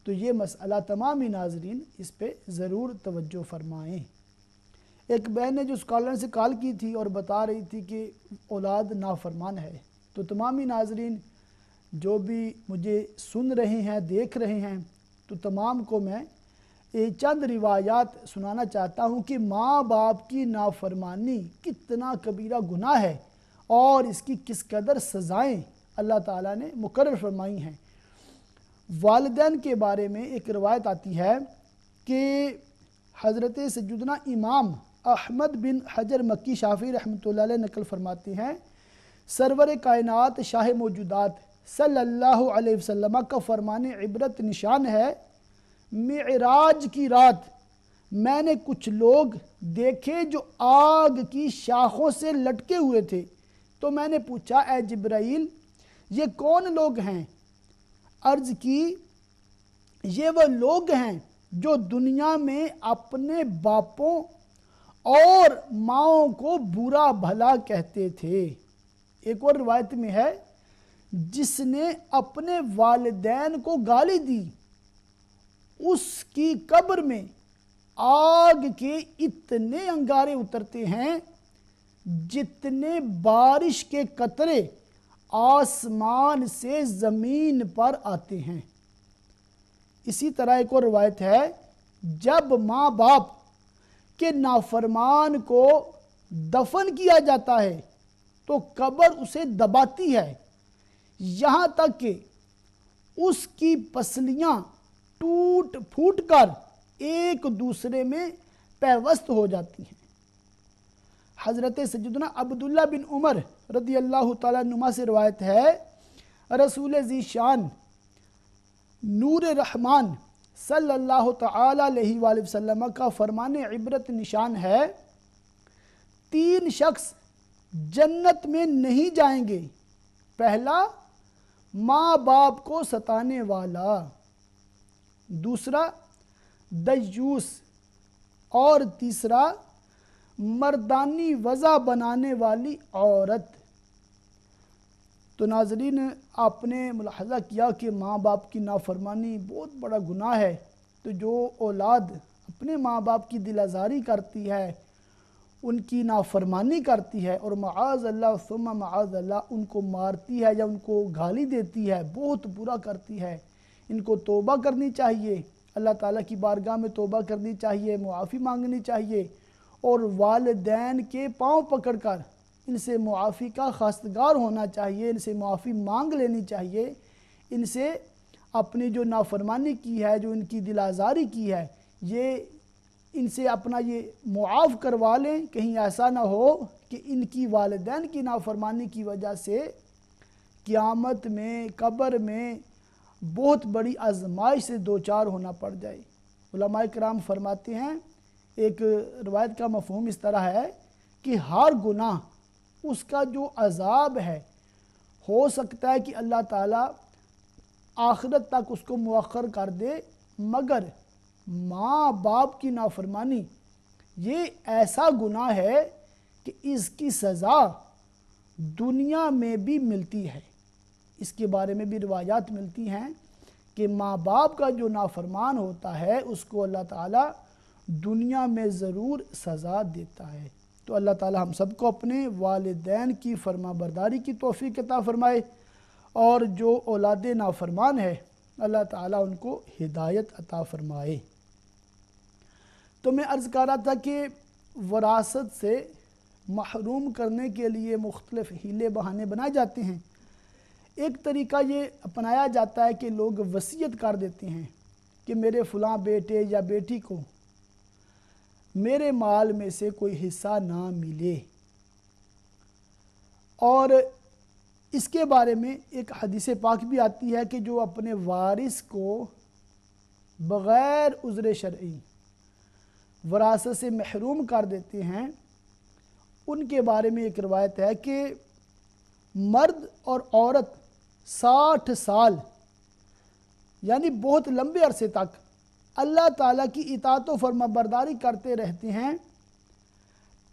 تو یہ مسئلہ تمامی ناظرین اس پہ ضرور توجہ فرمائیں۔ ایک بہن نے جو اسکالر سے کال کی تھی اور بتا رہی تھی کہ اولاد نافرمان ہے، تو تمامی ناظرین جو بھی مجھے سن رہے ہیں، دیکھ رہے ہیں، تو تمام کو میں چند روایات سنانا چاہتا ہوں کہ ماں باپ کی نافرمانی کتنا کبیرہ گناہ ہے اور اس کی کس قدر سزائیں اللہ تعالیٰ نے مقرر فرمائی ہیں۔ والدین کے بارے میں ایک روایت آتی ہے کہ حضرت سیدنا امام احمد بن حجر مکی شافعی رحمۃ اللہ علیہ نقل فرماتے ہیں، سرور کائنات شاہ موجودات صلی اللہ علیہ وسلم کا فرمان عبرت نشان ہے، معراج کی رات میں نے کچھ لوگ دیکھے جو آگ کی شاخوں سے لٹکے ہوئے تھے، تو میں نے پوچھا اے جبرائیل یہ کون لوگ ہیں؟ عرض کی یہ وہ لوگ ہیں جو دنیا میں اپنے باپوں اور ماؤں کو برا بھلا کہتے تھے۔ ایک اور روایت میں ہے، جس نے اپنے والدین کو گالی دی اس کی قبر میں آگ کے اتنے انگارے اترتے ہیں جتنے بارش کے قطرے آسمان سے زمین پر آتے ہیں۔ اسی طرح ایک اور روایت ہے، جب ماں باپ کہ نافرمان کو دفن کیا جاتا ہے تو قبر اسے دباتی ہے، یہاں تک کہ اس کی پسلیاں ٹوٹ پھوٹ کر ایک دوسرے میں پیوست ہو جاتی ہیں۔ حضرت سیدنا عبداللہ بن عمر رضی اللہ تعالیٰ عنہما سے روایت ہے، رسول ذی شان نور رحمان صلی اللہ تعالیٰ علیہ وآلہ وسلم کا فرمان عبرت نشان ہے، 3 شخص جنت میں نہیں جائیں گے، پہلا ماں باپ کو ستانے والا، دوسرا دیوس، اور تیسرا مردانی وضع بنانے والی عورت۔ تو ناظرین، آپ نے ملاحظہ کیا کہ ماں باپ کی نافرمانی بہت بڑا گناہ ہے، تو جو اولاد اپنے ماں باپ کی دل آزاری کرتی ہے، ان کی نافرمانی کرتی ہے اور معاذ اللہ ثم معاذ اللہ ان کو مارتی ہے یا ان کو گالی دیتی ہے، بہت برا کرتی ہے، ان کو توبہ کرنی چاہیے، اللہ تعالیٰ کی بارگاہ میں توبہ کرنی چاہیے، معافی مانگنی چاہیے، اور والدین کے پاؤں پکڑ کر ان سے معافی کا خواستگار ہونا چاہیے، ان سے معافی مانگ لینی چاہیے، ان سے اپنی جو نافرمانی کی ہے، جو ان کی دل آزاری کی ہے، یہ ان سے اپنا یہ معاف کروا لیں، کہیں ایسا نہ ہو کہ ان کی والدین کی نافرمانی کی وجہ سے قیامت میں قبر میں بہت بڑی آزمائش سے دوچار ہونا پڑ جائے۔ علماء کرام فرماتے ہیں، ایک روایت کا مفہوم اس طرح ہے کہ ہر گناہ اس کا جو عذاب ہے، ہو سکتا ہے کہ اللہ تعالیٰ آخرت تک اس کو مؤخر کر دے، مگر ماں باپ کی نافرمانی یہ ایسا گناہ ہے کہ اس کی سزا دنیا میں بھی ملتی ہے۔ اس کے بارے میں بھی روایات ملتی ہیں کہ ماں باپ کا جو نافرمان ہوتا ہے اس کو اللہ تعالیٰ دنیا میں ضرور سزا دیتا ہے۔ تو اللہ تعالیٰ ہم سب کو اپنے والدین کی فرما برداری کی توفیق عطا فرمائے، اور جو اولاد نافرمان ہے اللہ تعالیٰ ان کو ہدایت عطا فرمائے۔ تو میں عرض کر رہا تھا کہ وراثت سے محروم کرنے کے لیے مختلف ہیلے بہانے بنائے جاتے ہیں۔ ایک طریقہ یہ اپنایا جاتا ہے کہ لوگ وصیت کر دیتے ہیں کہ میرے فلاں بیٹے یا بیٹی کو میرے مال میں سے کوئی حصہ نہ ملے، اور اس کے بارے میں ایک حدیث پاک بھی آتی ہے کہ جو اپنے وارث کو بغیر عذر شرعی وراثت سے محروم کر دیتے ہیں، ان کے بارے میں ایک روایت ہے کہ مرد اور عورت 60 سال یعنی بہت لمبے عرصے تک اللہ تعالیٰ کی اطاعت و فرما برداری کرتے رہتے ہیں،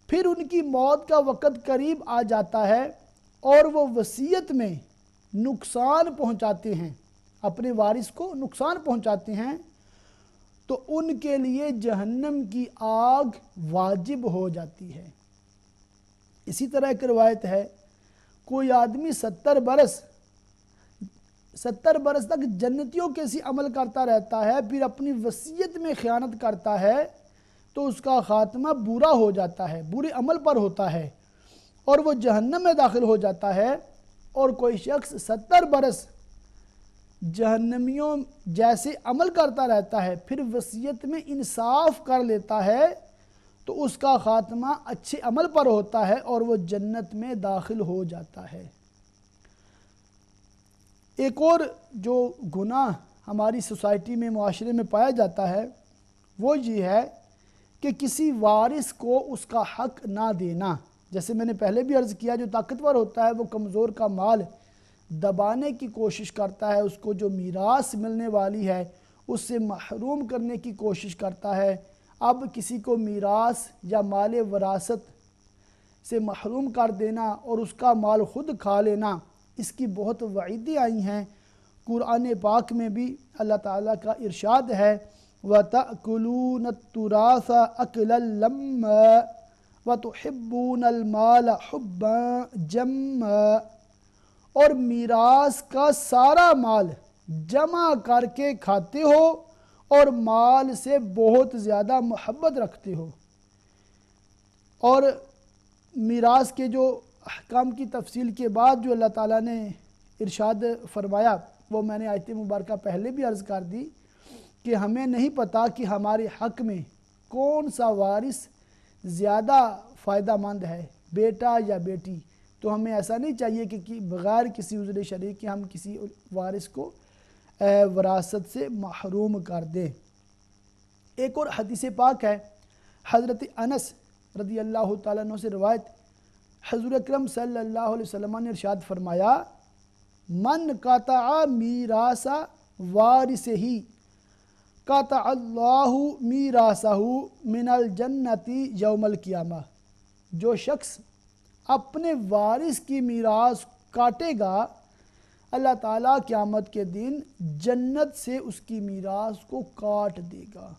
پھر ان کی موت کا وقت قریب آ جاتا ہے اور وہ وصیت میں نقصان پہنچاتے ہیں، اپنے وارث کو نقصان پہنچاتے ہیں، تو ان کے لیے جہنم کی آگ واجب ہو جاتی ہے۔ اسی طرح ایک روایت ہے، کوئی آدمی 70 برس تک جنتیوں کے سی عمل کرتا رہتا ہے، پھر اپنی وصیت میں خیانت کرتا ہے تو اس کا خاتمہ برا ہو جاتا ہے، برے عمل پر ہوتا ہے اور وہ جہنم میں داخل ہو جاتا ہے۔ اور کوئی شخص 70 برس جہنمیوں جیسے عمل کرتا رہتا ہے، پھر وصیت میں انصاف کر لیتا ہے تو اس کا خاتمہ اچھے عمل پر ہوتا ہے اور وہ جنت میں داخل ہو جاتا ہے۔ ایک اور جو گناہ ہماری سوسائٹی میں، معاشرے میں پایا جاتا ہے، وہ یہ ہے کہ کسی وارث کو اس کا حق نہ دینا۔ جیسے میں نے پہلے بھی عرض کیا، جو طاقتور ہوتا ہے وہ کمزور کا مال دبانے کی کوشش کرتا ہے، اس کو جو میراث ملنے والی ہے اس سے محروم کرنے کی کوشش کرتا ہے۔ اب کسی کو میراث یا مال وراثت سے محروم کر دینا اور اس کا مال خود کھا لینا، اس کی بہت وعیدیں آئی ہیں۔ قرآن پاک میں بھی اللہ تعالیٰ کا ارشاد ہے، وَتَأْكُلُونَ التُّرَاثَ أَكْلًا لَمًّا وَتُحِبُّونَ الْمَالَ حُبًّا جَمًّا، اور میراث کا سارا مال جمع کر کے کھاتے ہو اور مال سے بہت زیادہ محبت رکھتے ہو۔ اور میراث کے جو احکام کی تفصیل کے بعد جو اللہ تعالیٰ نے ارشاد فرمایا وہ میں نے آیت مبارکہ پہلے بھی عرض کر دی کہ ہمیں نہیں پتہ کہ ہمارے حق میں کون سا وارث زیادہ فائدہ مند ہے، بیٹا یا بیٹی. تو ہمیں ایسا نہیں چاہیے کہ بغیر کسی عذر شرعی کے ہم کسی وارث کو وراثت سے محروم کر دیں. ایک اور حدیث پاک ہے حضرت انس رضی اللہ تعالیٰ عنہ سے روایت، حضور اکرم صلی اللہ علیہ وسلم نے ارشاد فرمایا من قطع میراث وارثہ قطع اللہ میراثہ من الجنت یوم القیامہ. جو شخص اپنے وارث کی میراث کاٹے گا اللہ تعالیٰ قیامت کے دن جنت سے اس کی میراث کو کاٹ دے گا.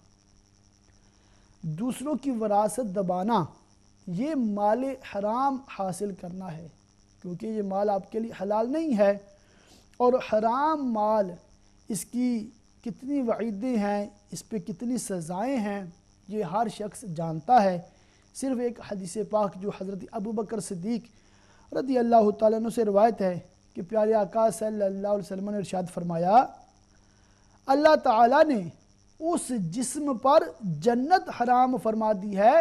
دوسروں کی وراثت دبانا یہ مال حرام حاصل کرنا ہے، کیونکہ یہ مال آپ کے لیے حلال نہیں ہے، اور حرام مال اس کی کتنی وعیدیں ہیں، اس پہ کتنی سزائیں ہیں یہ ہر شخص جانتا ہے. صرف ایک حدیث پاک جو حضرت ابوبکر صدیق رضی اللہ تعالیٰ عنہ سے روایت ہے کہ پیارے آقا صلی اللہ علیہ وسلم نے ارشاد فرمایا اللہ تعالیٰ نے اس جسم پر جنت حرام فرما دی ہے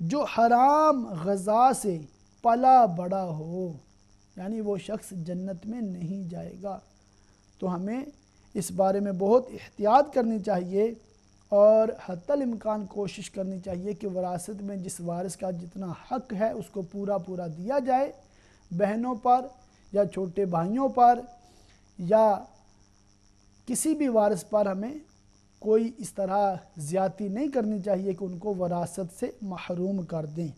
جو حرام غذا سے پلا بڑا ہو، یعنی وہ شخص جنت میں نہیں جائے گا. تو ہمیں اس بارے میں بہت احتیاط کرنی چاہیے اور حتی الامکان کوشش کرنی چاہیے کہ وراثت میں جس وارث کا جتنا حق ہے اس کو پورا دیا جائے. بہنوں پر یا چھوٹے بھائیوں پر یا کسی بھی وارث پر ہمیں کوئی اس طرح زیادتی نہیں کرنی چاہیے کہ ان کو وراثت سے محروم کر دیں.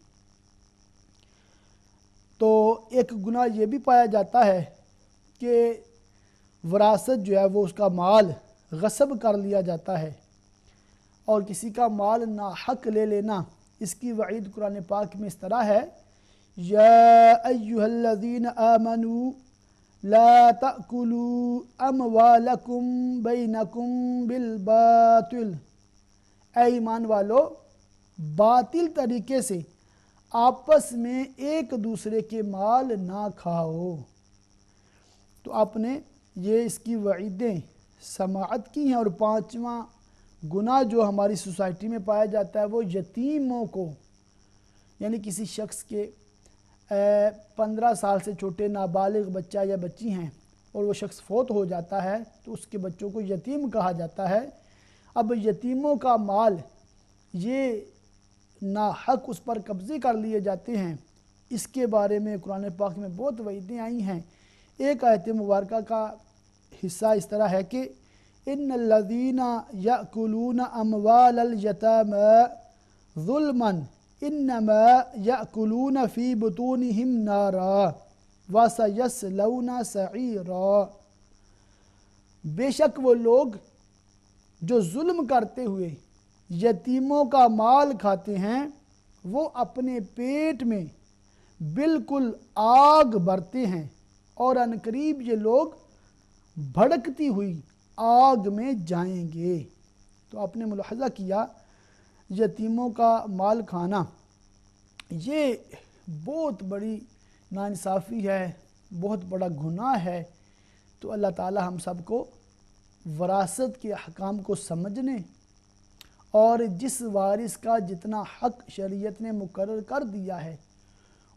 تو ایک گناہ یہ بھی پایا جاتا ہے کہ وراثت جو ہے وہ اس کا مال غصب کر لیا جاتا ہے، اور کسی کا مال ناحق لے لینا. اس کی وعید قرآن پاک میں اس طرح ہے یا ایہا الذین آمنوا لا تأکلوا اموالکم بینکم بالباطل. اے ایمان والو باطل طریقے سے آپس میں ایک دوسرے کے مال نہ کھاؤ. تو آپ نے یہ اس کی وعیدیں سماعت کی ہیں. اور پانچواں گناہ جو ہماری سوسائٹی میں پایا جاتا ہے وہ یتیموں کو، یعنی کسی شخص کے 15 سال سے چھوٹے نابالغ بچہ یا بچی ہیں اور وہ شخص فوت ہو جاتا ہے تو اس کے بچوں کو یتیم کہا جاتا ہے. اب یتیموں کا مال یہ ناحق اس پر قبضے کر لیے جاتے ہیں. اس کے بارے میں قرآن پاک میں بہت وعیدیں آئی ہیں. ایک آیت مبارکہ کا حصہ اس طرح ہے کہ ان الذین یأکلون اموال الیتامی ظلما انما یأکلون فی بطونہم نارا وسیصلون سعیرا. بے شک وہ لوگ جو ظلم کرتے ہوئے یتیموں کا مال کھاتے ہیں وہ اپنے پیٹ میں بالکل آگ بھرتے ہیں، اور عنقریب یہ لوگ بھڑکتی ہوئی آگ میں جائیں گے. تو آپ نے ملاحظہ کیا یتیموں کا مال کھانا یہ بہت بڑی ناانصافی ہے، بہت بڑا گناہ ہے. تو اللہ تعالی ہم سب کو وراثت کے احکام کو سمجھنے اور جس وارث کا جتنا حق شریعت نے مقرر کر دیا ہے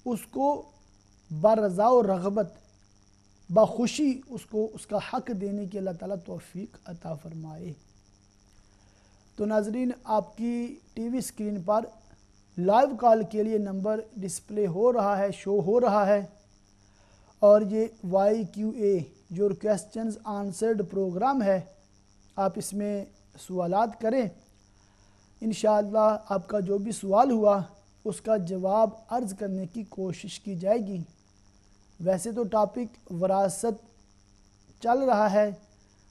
اس کو برضا و رغبت بخوشی اس کا حق دینے کی اللہ تعالیٰ توفیق عطا فرمائے. تو ناظرین آپ کی ٹی وی اسکرین پر لائیو کال کے لیے نمبر ڈسپلے ہو رہا ہے، شو ہو رہا ہے، اور یہ YQA your questions answered program ہے. آپ اس میں سوالات کریں، انشاءاللہ آپ کا جو بھی سوال ہوا اس کا جواب عرض کرنے کی کوشش کی جائے گی. ویسے تو ٹاپک وراثت چل رہا ہے،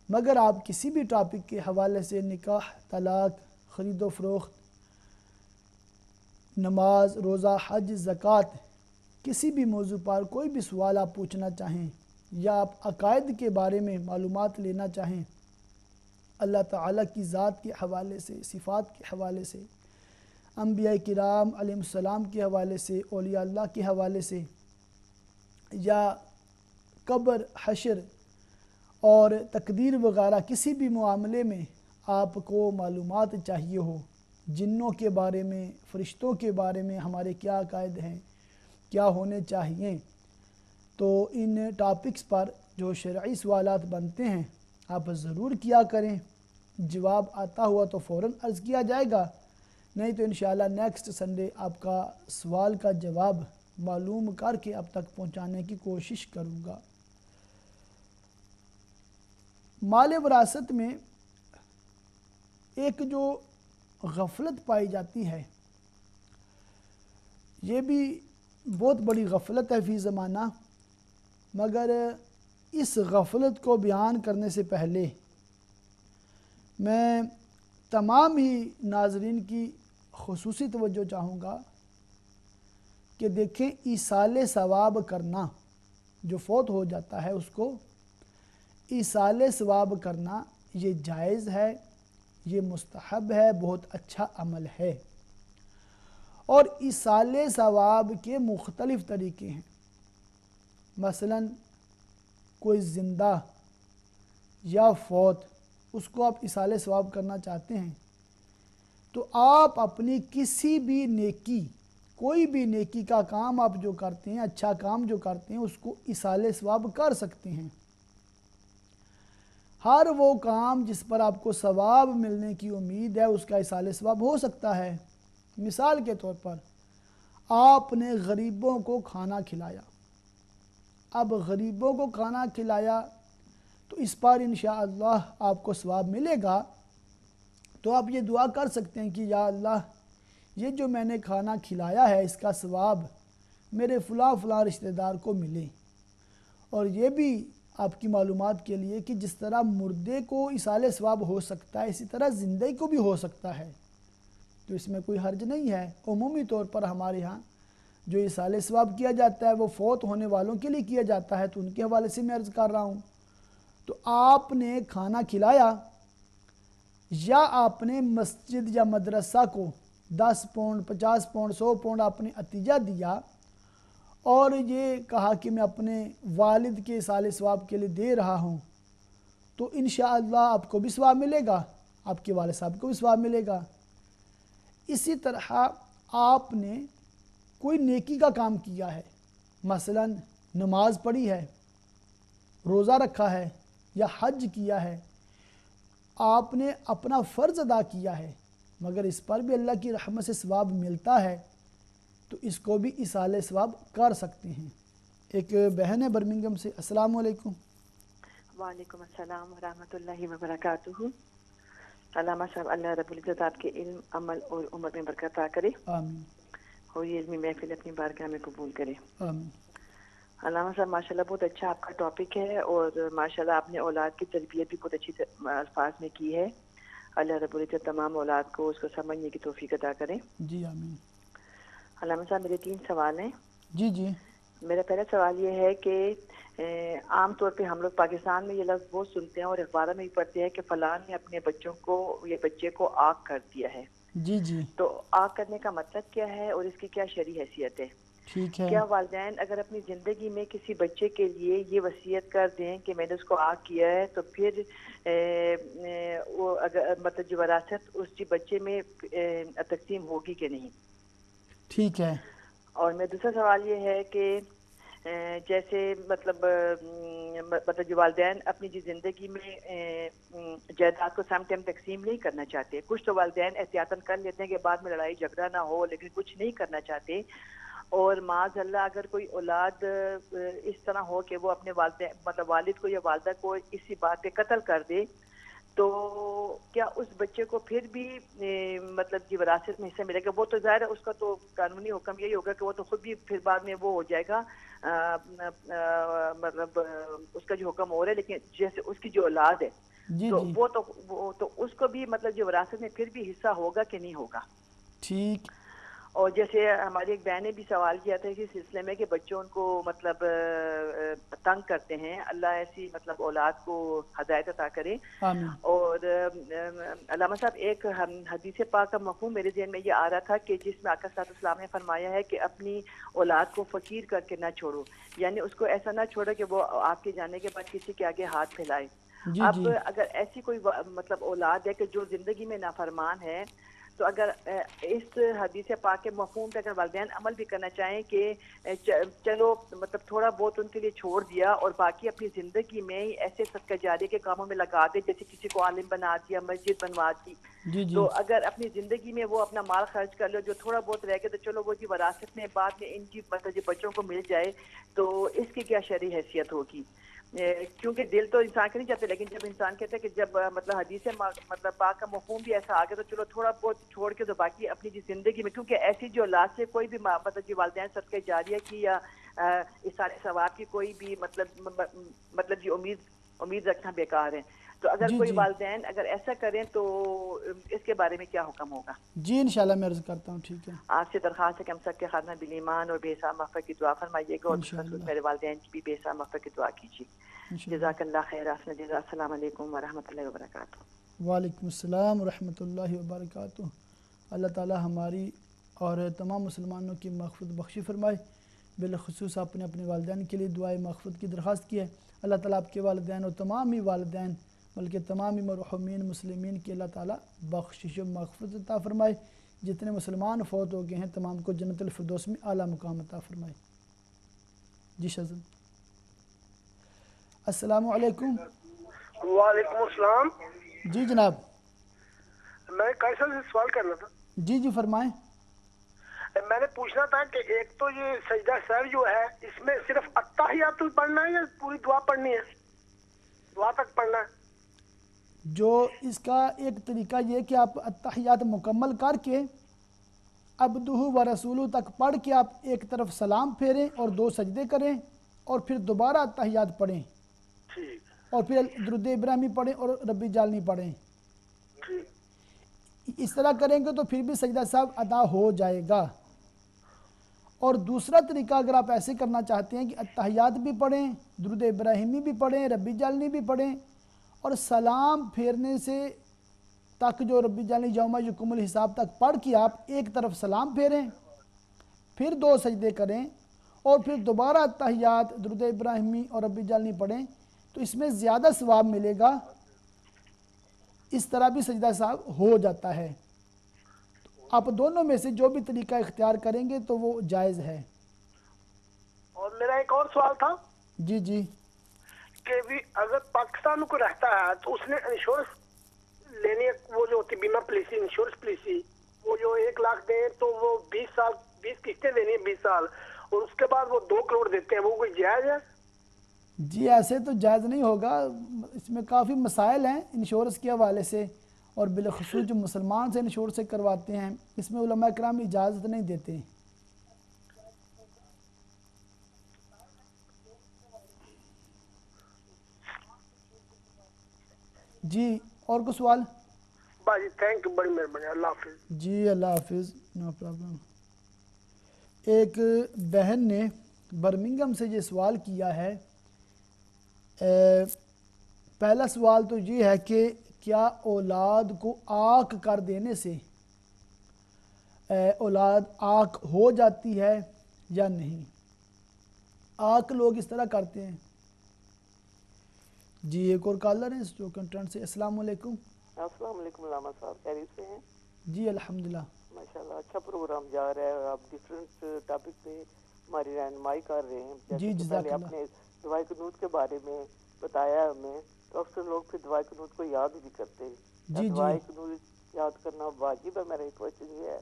مگر آپ کسی بھی ٹاپک کے حوالے سے نکاح، طلاق، خرید و فروخت، نماز، روزہ، حج، زکوٰۃ، کسی بھی موضوع پر کوئی بھی سوال آپ پوچھنا چاہیں یا آپ عقائد کے بارے میں معلومات لینا چاہیں، اللہ تعالیٰ کی ذات کے حوالے سے، صفات کے حوالے سے، انبیاء کرام علیہ السلام کے حوالے سے، اولیاء اللہ کے حوالے سے، یا قبر، حشر اور تقدیر وغیرہ کسی بھی معاملے میں آپ کو معلومات چاہیے ہو، جنوں کے بارے میں، فرشتوں کے بارے میں ہمارے کیا عقائد ہیں، کیا ہونے چاہیے، تو ان ٹاپکس پر جو شرعی سوالات بنتے ہیں آپ ضرور کیا کریں۔ جواب آتا ہوا تو فوراً عرض کیا جائے گا، نہیں تو انشاءاللہ نیکسٹ سنڈے آپ کا سوال کا جواب معلوم کر کے اب تک پہنچانے کی کوشش کروں گا۔ مال وراثت میں ایک جو غفلت پائی جاتی ہے، یہ بھی بہت بڑی غفلت ہے فی زمانہ، مگر اس غفلت کو بیان کرنے سے پہلے میں تمام ہی ناظرین کی خصوصی توجہ چاہوں گا کہ دیکھیں ایصال ثواب کرنا، جو فوت ہو جاتا ہے اس کو ایصال ثواب کرنا یہ جائز ہے، یہ مستحب ہے، بہت اچھا عمل ہے۔ اور ایصال ثواب کے مختلف طریقے ہیں۔ مثلا کوئی زندہ یا فوت، اس کو آپ ایصال ثواب کرنا چاہتے ہیں تو آپ اپنی کسی بھی نیکی، کوئی بھی نیکی کا کام آپ جو کرتے ہیں، اچھا کام جو کرتے ہیں، اس کو ایصال ثواب کر سکتے ہیں۔ ہر وہ کام جس پر آپ کو ثواب ملنے کی امید ہے اس کا ایصال ثواب ہو سکتا ہے۔ مثال کے طور پر آپ نے غریبوں کو کھانا کھلایا، اب غریبوں کو کھانا کھلایا تو اس پر انشاءاللہ آپ کو ثواب ملے گا، تو آپ یہ دعا کر سکتے ہیں کہ یا اللہ یہ جو میں نے کھانا کھلایا ہے اس کا ثواب میرے فلاں فلاں رشتہ دار کو ملے۔ اور یہ بھی آپ کی معلومات کے لیے کہ جس طرح مردے کو ایصال ثواب ہو سکتا ہے اسی طرح زندے کو بھی ہو سکتا ہے، تو اس میں کوئی حرج نہیں ہے۔ عمومی طور پر ہمارے ہاں جو ایصال ثواب کیا جاتا ہے وہ فوت ہونے والوں کے لیے کیا جاتا ہے، تو ان کے حوالے سے میں عرض کر رہا ہوں۔ تو آپ نے کھانا کھلایا یا آپ نے مسجد یا مدرسہ کو 10 پاؤنڈ، 50 پاؤنڈ، 100 پاؤنڈ آپ نے عطیہ دیا اور یہ کہا کہ میں اپنے والد کے ایصال ثواب کے لیے دے رہا ہوں، تو انشاءاللہ آپ کو بھی ثواب ملے گا، آپ کے والد صاحب کو بھی ثواب ملے گا۔ اسی طرح آپ نے کوئی نیکی کا کام کیا ہے، مثلا نماز پڑھی ہے، روزہ رکھا ہے یا حج کیا ہے، آپ نے اپنا فرض ادا کیا ہے مگر اس پر بھی اللہ کی رحمت سے ثواب ملتا ہے، تو اس کو بھی ایصال ثواب کر سکتے ہیں۔ ایک بہن ہے برمنگھم سے۔ السلام علیکم۔ وعلیکم السلام ورحمۃ اللہ وبرکاتہ۔ علامہ صاحب، اللہ رب العزت آپ کے علم، عمل اور عمر میں برکت عطا کرے، آمین اور یہ علمی محفل اپنی بارگاہ میں قبول کرے۔ آمین۔ علامہ صاحب ماشاءاللہ بہت اچھا آپ کا ٹاپک ہے، اور ماشاءاللہ آپ نے اولاد کی تربیت بھی بہت اچھی الفاظ میں کی ہے۔ اللہ رب العزت تمام اولاد کو اس کو سمجھنے کی توفیق عطا کرے۔ جی آمین۔ علامہ صاحب میرے 3 سوال ہیں۔ جی جی۔ میرا پہلا سوال یہ ہے کہ عام طور پہ ہم لوگ پاکستان میں یہ لفظ بہت سنتے ہیں اور اخباروں میں بھی پڑھتے ہیں کہ فلاں نے اپنے بچے کو آگ کر دیا ہے۔ جی جی۔ تو آگ کرنے کا مطلب کیا ہے اور اس کی کیا شرعی حیثیت ہے؟ ٹھیک ہے۔ کیا والدین اگر اپنی زندگی میں کسی بچے کے لیے یہ وصیت کر دیں کہ میں نے اس کو آگ کیا ہے تو پھر وہ اگر مطلب جو وراثت اس بچے میں تقسیم ہوگی کہ نہیں؟ ٹھیک ہے۔ اور میں دوسرا سوال یہ ہے کہ جیسے مطلب جو والدین اپنی زندگی میں جائیداد کو سم ٹائم تقسیم نہیں کرنا چاہتے، کچھ تو والدین احتیاطاً کر لیتے ہیں کہ بعد میں لڑائی جھگڑا نہ ہو، لیکن کچھ نہیں کرنا چاہتے، اور معاذ اللہ اگر کوئی اولاد اس طرح ہو کہ وہ اپنے والد کو یا والدہ کو اسی بات پہ قتل کر دے، تو کیا اس بچے کو پھر بھی مطلب وراثت میں حصہ ملے گا؟ وہ تو ظاہر ہے اس کا تو قانونی حکم یہی ہوگا کہ وہ تو خود بھی پھر بعد میں وہ ہو جائے گا، مطلب اس کا جو حکم ہو رہا ہے، لیکن جیسے اس کی جو اولاد ہے تو وہ تو اس کو بھی مطلب وراثت میں پھر بھی حصہ ہوگا کہ نہیں ہوگا؟ ٹھیک۔ اور جیسے ہماری ایک بہن نے بھی سوال کیا تھا اسی سلسلے میں کہ بچوں ان کو مطلب تنگ کرتے ہیں، اللہ ایسی مطلب اولاد کو ہدایت عطا کرے. آمین. اور علامہ صاحب ایک حدیث پاک کا مفہوم میرے ذہن میں یہ آ رہا تھا کہ جس میں آقا صلی اللہ علیہ وسلم نے فرمایا ہے کہ اپنی اولاد کو فقیر کر کے نہ چھوڑو، یعنی اس کو ایسا نہ چھوڑو کہ وہ آپ کے جانے کے بعد کسی کے آگے ہاتھ پھیلائے. جی اب جی اگر ایسی کوئی مطلب اولاد ہے کہ جو زندگی میں نافرمان ہے، تو اگر اس حدیث پاک کے مفہوم پہ اگر والدین عمل بھی کرنا چاہیں کہ چلو مطلب تھوڑا بہت ان کے لیے چھوڑ دیا اور باقی اپنی زندگی میں ایسے صدقہ جاریہ کے کاموں میں لگا دے، جیسے کسی کو عالم بنا دیا، مسجد بنوا دی، جی جی تو اگر اپنی زندگی میں وہ اپنا مال خرچ کر لو، جو تھوڑا بہت رہ گیا تو چلو وہ جی وراثت میں بعد میں ان کی مطلب بچوں کو مل جائے، تو اس کی کیا شرعی حیثیت ہوگی؟ کیونکہ دل تو انسان کے نہیں چاہتے، لیکن جب انسان کہتے ہیں کہ جب مطلب حدیث مطلب پاک کا مفہوم بھی ایسا آ گیا تو چلو تھوڑا بہت چھوڑ کے تو باقی اپنی جی زندگی میں، کیونکہ ایسی جو اولاد سے کوئی بھی مطلب جی والدین صدقہ جاریہ کی یا اس سارے ثواب کی کوئی بھی مطلب جی امید رکھنا بیکار ہے. تو اگر جی کوئی جی والدین اگر ایسا کریں تو اس کے بارے میں کیا حکم ہوگا؟ جی انشاءاللہ میں عرض کرتا ہوں. ٹھیک ہے، آپ سے درخواست ہے کہ ہم سب کے خاتمہ بالایمان اور بے حساب مغفرت کی دعا فرمائیے گا، اور بالخصوص انشاءاللہ میرے والدین کی بھی بے حساب مغفرت کی دعا کیجیے. انشاءاللہ. جزاک اللہ خیر. السلام علیکم ورحمۃ اللہ وبرکاتہ. وعلیکم السلام ورحمۃ اللہ وبرکاتہ. اللہ تعالی ہماری اور تمام مسلمانوں کی مغفرت بخشی فرمائے. بالخصوص آپ نے اپنے والدین کے لیے دعائے مغفرت کی درخواست کی ہے. اللہ تعالیٰ آپ کے والدین اور تمام ہی والدین بلکہ تمام ہی مرحومین مسلمین کی اللہ تعالیٰ بخشش و مغفرت عطا فرمائے. جتنے مسلمان فوت ہو گئے ہیں تمام کو جنت الفردوس میں اعلیٰ مقام عطا فرمائے. جی شازن. السلام علیکم. وعلیکم السلام. جی جناب. میں قیصر سے سوال کرنا تھا. جی جی فرمائیں. میں نے پوچھنا تھا کہ ایک تو یہ سجدہ سہو جو ہے اس میں صرف التحیات پڑھنا ہے یا پوری دعا پڑھنی ہے؟ دعا تک پڑھنا ہے؟ جو اس کا ایک طریقہ یہ کہ آپ التحیات مکمل کر کے عبدہ و رسولہ تک پڑھ کے آپ ایک طرف سلام پھیریں اور 2 سجدے کریں اور پھر دوبارہ التحیات پڑھیں اور پھر درود ابراہیمی پڑھیں اور ربی جعلنی پڑھیں. اس طرح کریں گے تو پھر بھی سجدہ سہو ادا ہو جائے گا. اور دوسرا طریقہ اگر آپ ایسے کرنا چاہتے ہیں کہ التحیات بھی پڑھیں، درود ابراہیمی بھی پڑھیں، ربی جعلنی بھی پڑھیں اور سلام پھیرنے سے تک جو ربی جعلنی یوم یقوم الحساب تک پڑھ کے آپ ایک طرف سلام پھیریں، پھر 2 سجدے کریں اور پھر دوبارہ التحیات درود ابراہیمی اور ربی جعلنی پڑھیں تو اس میں زیادہ ثواب ملے گا. اس طرح بھی سجدہ سہو ہو جاتا ہے. آپ دونوں میں سے جو بھی طریقہ اختیار کریں گے تو وہ جائز ہے. اور میرا ایک اور سوال تھا. جی جی. کہ بھی اگر پاکستان کو رہتا ہے تو اس نے انشورنس لینی ہے، وہ جو ہوتی بیمہ پالیسی، انشورنس پالیسی، وہ جو 1 لاکھ دیں تو وہ 20 قسطیں دینی ہے 20 سال، اور اس کے بعد وہ 2 کروڑ دیتے ہیں، وہ کوئی جائز ہے؟ جی ایسے تو جائز نہیں ہوگا. اس میں کافی مسائل ہیں انشورنس کے حوالے سے، اور بالخصوص جو مسلمان سے انشورنس سے کرواتے ہیں اس میں علماء کرام اجازت نہیں دیتے. جی اور کوئی سوال؟ باجی تھینک یو، بڑی مہربانی. اللہ حافظ. جی اللہ حافظ. No problem. ایک بہن نے برمنگھم سے یہ سوال کیا ہے. پہلا سوال تو یہ ہے کہ کیا اولاد کو عاق کر دینے سے اولاد عاق ہو جاتی ہے یا نہیں؟ عاق لوگ اس طرح کرتے ہیں. جی ایک اور کالر ہیں جو کنٹینٹ سے. السلام علیکم. السلام علیکم علامہ صاحب، خیریت سے ہیں؟ جی الحمدللہ. ماشاءاللہ اچھا پروگرام جا رہا ہے، آپ ڈیفرنٹ ٹاپک پہ ہماری رہنمائی کر رہے ہیں. جی جیسے کہ جزاک پہلے اللہ. آپ نے دعائے قنوت کے بارے میں بتایا ہمیں، تو اکثر لوگ پھر دعائے قنوت کو یاد بھی کرتے ہیں. جی جی دعائے قنوت یاد کرنا واجب ہے؟ میرا ایک کوشچن یہ ہے.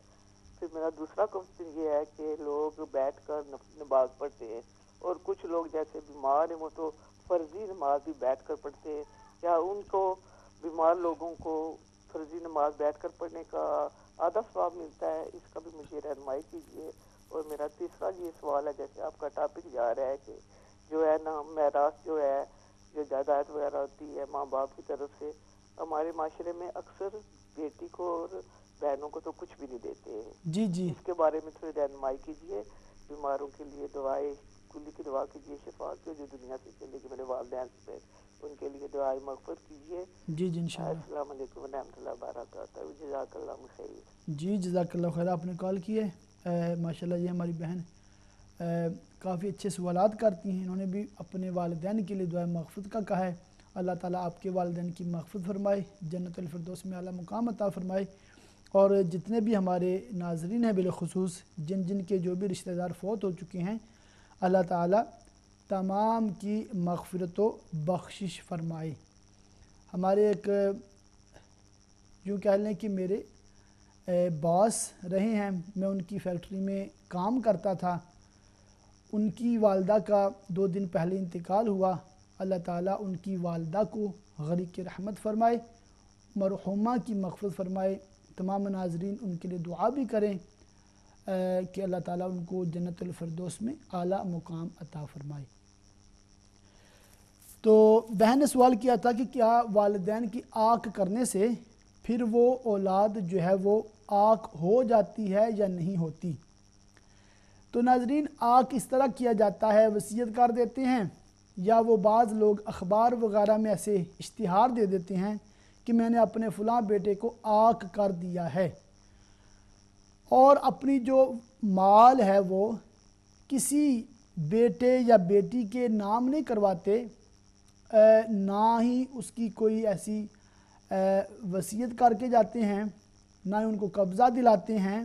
پھر میرا دوسرا کوشچن یہ ہے کہ لوگ بیٹھ کر نماز پڑھتے ہیں، اور کچھ لوگ جیسے بیمار ہیں وہ تو فرضی نماز بھی بیٹھ کر پڑھتے ہیں. کیا ان کو بیمار لوگوں کو فرضی نماز بیٹھ کر پڑھنے کا آدھا ثواب ملتا ہے؟ اس کا بھی مجھے رہنمائی کیجیے. اور میرا تیسرا یہ سوال ہے، جیسے آپ کا ٹاپک جا رہا ہے کہ جو ہے نا میراث جو ہے، جو جائیداد وغیرہ ہوتی ہے ماں باپ کی طرف سے، ہمارے معاشرے میں اکثر بیٹی کو اور بہنوں کو تو کچھ بھی نہیں دیتے ہیں. جی جی اس کے بارے میں تھوڑی رہنمائی کیجیے. بیماروں کے لیے دعائیں کلی کی دعا کیجیے شفا کی، جو دنیا سے چلے گی میرے والدین سے ان کے لیے دعائیں مغفرت کیجیے. جی جی انشاءاللہ. السلام علیکم ورحمۃ اللہ وبرکاتہ. جزاک اللہ خیر. جی جزاک اللہ خیر. آپ نے کال کی ہے ماشاء اللہ. یہ ہماری بہن کافی اچھے سوالات کرتی ہیں. انہوں نے بھی اپنے والدین کے لیے دعائیں مغفرت کا کہا ہے. اللہ تعالیٰ آپ کے والدین کی مغفرت فرمائے، جنت الفردوس میں اعلیٰ مقام عطا فرمائے. اور جتنے بھی ہمارے ناظرین ہیں بالخصوص جن جن کے جو بھی رشتہ دار فوت ہو چکے ہیں، اللہ تعالیٰ تمام کی مغفرت و بخشش فرمائے. ہمارے ایک یوں کہہ لیں کہ میرے باس رہے ہیں، میں ان کی فیکٹری میں کام کرتا تھا. ان کی والدہ کا 2 دن پہلے انتقال ہوا. اللہ تعالیٰ ان کی والدہ کو غریق رحمت فرمائے، مرحومہ کی مغفرت فرمائے. تمام ناظرین ان کے لیے دعا بھی کریں کہ اللہ تعالیٰ ان کو جنت الفردوس میں اعلیٰ مقام عطا فرمائے. تو بہن نے سوال کیا تھا کہ کیا والدین کی آنکھ کرنے سے پھر وہ اولاد جو ہے وہ آنکھ ہو جاتی ہے یا نہیں ہوتی؟ تو ناظرین، آنکھ اس طرح کیا جاتا ہے، وصیت کر دیتے ہیں یا وہ بعض لوگ اخبار وغیرہ میں ایسے اشتہار دے دیتے ہیں کہ میں نے اپنے فلاں بیٹے کو آنکھ کر دیا ہے، اور اپنی جو مال ہے وہ کسی بیٹے یا بیٹی کے نام نہیں کرواتے، نہ ہی اس کی کوئی ایسی وصیت کر کے جاتے ہیں، نہ ہی ان کو قبضہ دلاتے ہیں،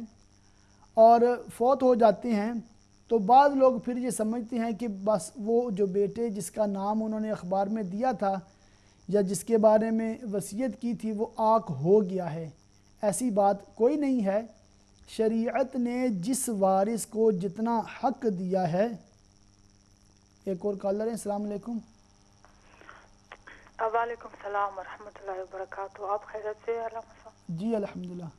اور فوت ہو جاتے ہیں. تو بعض لوگ پھر یہ سمجھتے ہیں کہ بس وہ جو بیٹے جس کا نام انہوں نے اخبار میں دیا تھا یا جس کے بارے میں وصیت کی تھی وہ آنکھ ہو گیا ہے. ایسی بات کوئی نہیں ہے. شریعت نے جس وارث کو جتنا حق دیا ہے. ایک اور کالر ہے. السلام علیکم. وعلیکم السلام ورحمۃ اللہ وبرکاتہ. آپ خیریت سے؟ جی الحمدللہ.